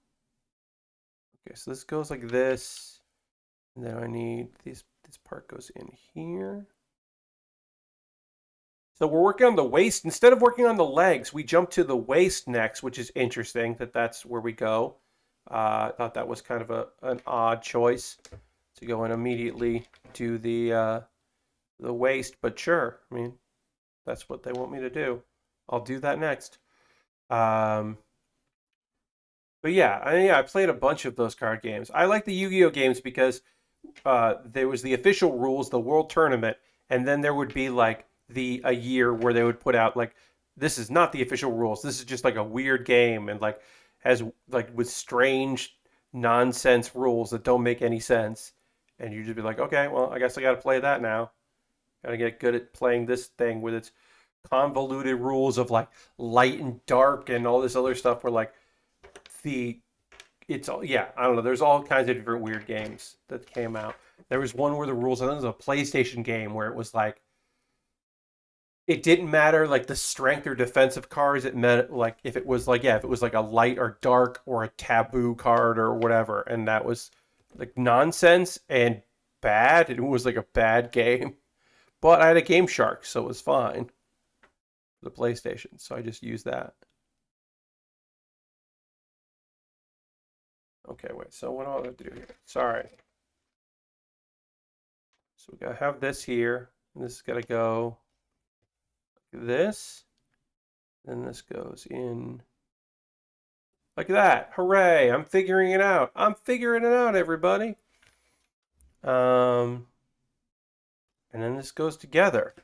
S1: Okay, so this goes like this, and then I need this part goes in here. So we're working on the waist instead of working on the legs. We jump to the waist next, which is interesting that's where we go. I thought that was kind of an odd choice to go and immediately do the waist, but sure. I mean, that's what they want me to do. I'll do that next. Um, but yeah, I played a bunch of those card games. I like the Yu-Gi-Oh games because there was the official rules, the World Tournament, and then there would be like a year where they would put out like this is not the official rules. This is just like a weird game and like has like with strange nonsense rules that don't make any sense. And you just be like, okay, well, I guess I got to play that now. Got to get good at playing this thing with its convoluted rules of like light and dark and all this other stuff where like the it's all, yeah, I don't know. There's all kinds of different weird games that came out. There was one where the rules, I think it was a PlayStation game where it was like it didn't matter like the strength or defensive cards. It meant like if it was like, yeah, if it was like a light or dark or a taboo card or whatever, and that was like nonsense and bad. It was like a bad game. But I had a Game Shark, so it was fine for the PlayStation. So I just used that. Okay, wait. So what do I have to do here? Sorry. So we gotta have this here. And this is gotta go like this. Then this goes in like that. Hooray! I'm figuring it out. I'm figuring it out, everybody. And then this goes together.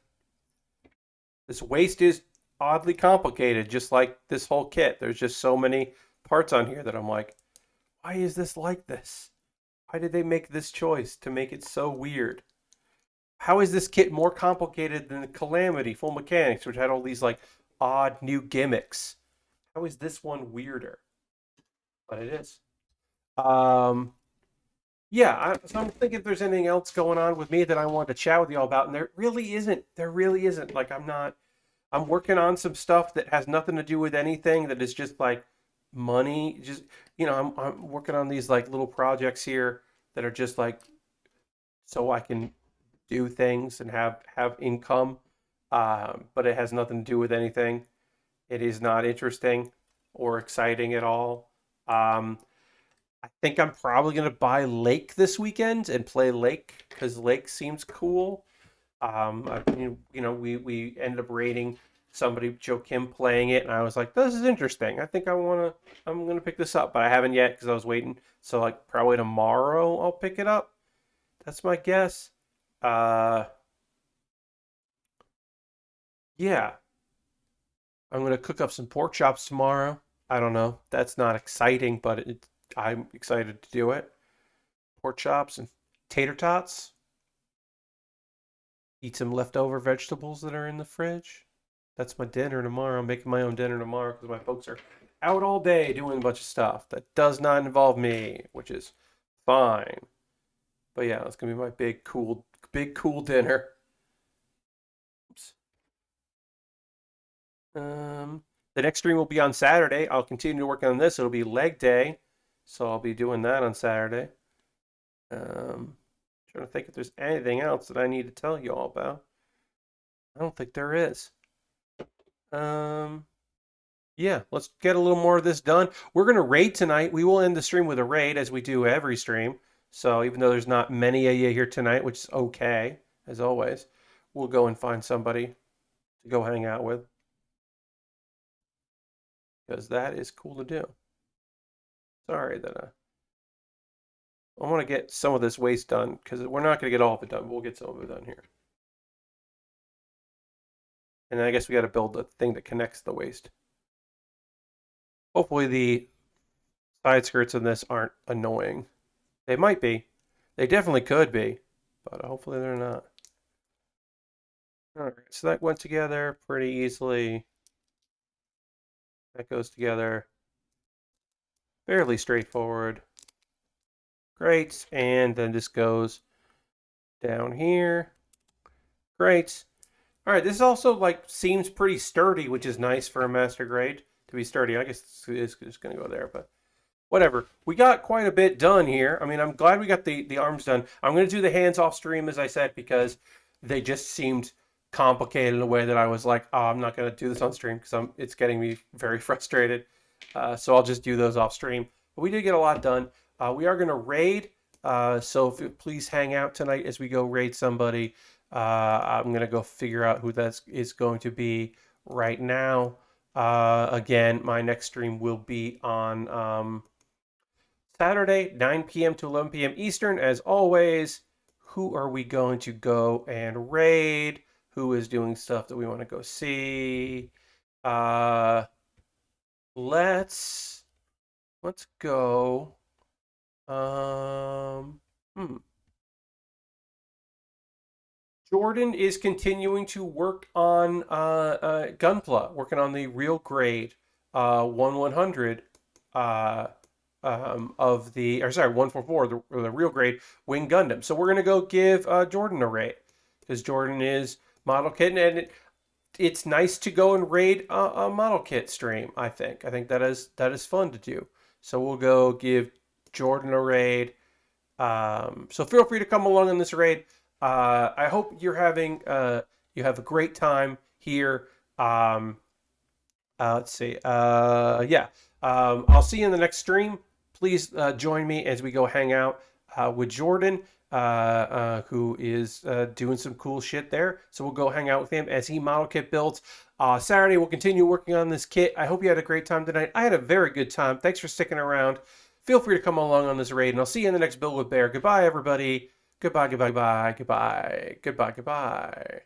S1: This waist is oddly complicated, just like this whole kit. There's just so many parts on here that I'm like, why is this like this? Why did they make this choice to make it so weird? How is this kit more complicated than the Calamity Full Mechanics, which had all these like odd new gimmicks? How is this one weirder? But it is. Yeah, so I'm thinking if there's anything else going on with me that I want to chat with y'all about, and there really isn't. There really isn't. Like I'm working on some stuff that has nothing to do with anything. That is just like money. Just I'm working on these like little projects here that are just like so I can do things and have income. But it has nothing to do with anything. It is not interesting or exciting at all. I think I'm probably gonna buy Lake this weekend and play Lake because Lake seems cool. We ended up rating somebody, Joe Kim, playing it, and I was like, this is interesting. I think I'm gonna pick this up, but I haven't yet because I was waiting. So like probably tomorrow I'll pick it up. That's my guess. Uh, yeah, I'm gonna cook up some pork chops tomorrow. I don't know. That's not exciting, but I'm excited to do it. Pork chops and tater tots. Eat some leftover vegetables that are in the fridge. That's my dinner tomorrow. I'm making my own dinner tomorrow because my folks are out all day doing a bunch of stuff that does not involve me, which is fine. But yeah, it's gonna be my big cool dinner. Oops. The next stream will be on Saturday. I'll continue to work on this. It'll be leg day, so I'll be doing that on Saturday. Trying to think if there's anything else that I need to tell you all about. I don't think there is. Yeah, let's get a little more of this done. We're gonna raid tonight. We will end the stream with a raid as we do every stream. So even though there's not many of you here tonight, which is okay, as always, we'll go and find somebody to go hang out with. Because that is cool to do. Sorry that I want to get some of this waste done because we're not going to get all of it done. We'll get some of it done here. And then I guess we got to build the thing that connects the waste. Hopefully the side skirts in this aren't annoying. They might be. They definitely could be, but hopefully they're not. All right, so that went together pretty easily. That goes together fairly straightforward. Great, and then this goes down here. Great. All right, this also like seems pretty sturdy, which is nice for a master grade to be sturdy. I guess it's just gonna go there, but whatever. We got quite a bit done here. I mean, I'm glad we got the arms done. I'm gonna do the hands off stream as I said because they just seemed complicated in a way that I was like, oh, I'm not gonna do this on stream because it's getting me very frustrated. So I'll just do those off stream. But we did get a lot done. We are gonna raid. So please hang out tonight as we go raid somebody. I'm gonna go figure out who that is going to be right now. Again, my next stream will be on Saturday, 9 p.m. to 11 p.m. Eastern. As always, who are we going to go and raid? Who is doing stuff that we want to go see? Let's go. Jordan is continuing to work on Gunpla, working on the real grade 1/100. uh, of the, or sorry, 144, the real grade Wing Gundam. So we're gonna go give Jordan a raid because Jordan is model kit, and it's nice to go and raid a model kit stream. I think that is fun to do. So we'll go give Jordan a raid. So feel free to come along on this raid. I hope you have a great time here. Let's see. Yeah. I'll see you in the next stream. Please join me as we go hang out with Jordan, who is doing some cool shit there. So we'll go hang out with him as he model kit builds. Saturday, we'll continue working on this kit. I hope you had a great time tonight. I had a very good time. Thanks for sticking around. Feel free to come along on this raid, and I'll see you in the next Build with Bear. Goodbye, everybody. Goodbye, goodbye, goodbye, goodbye, goodbye, goodbye.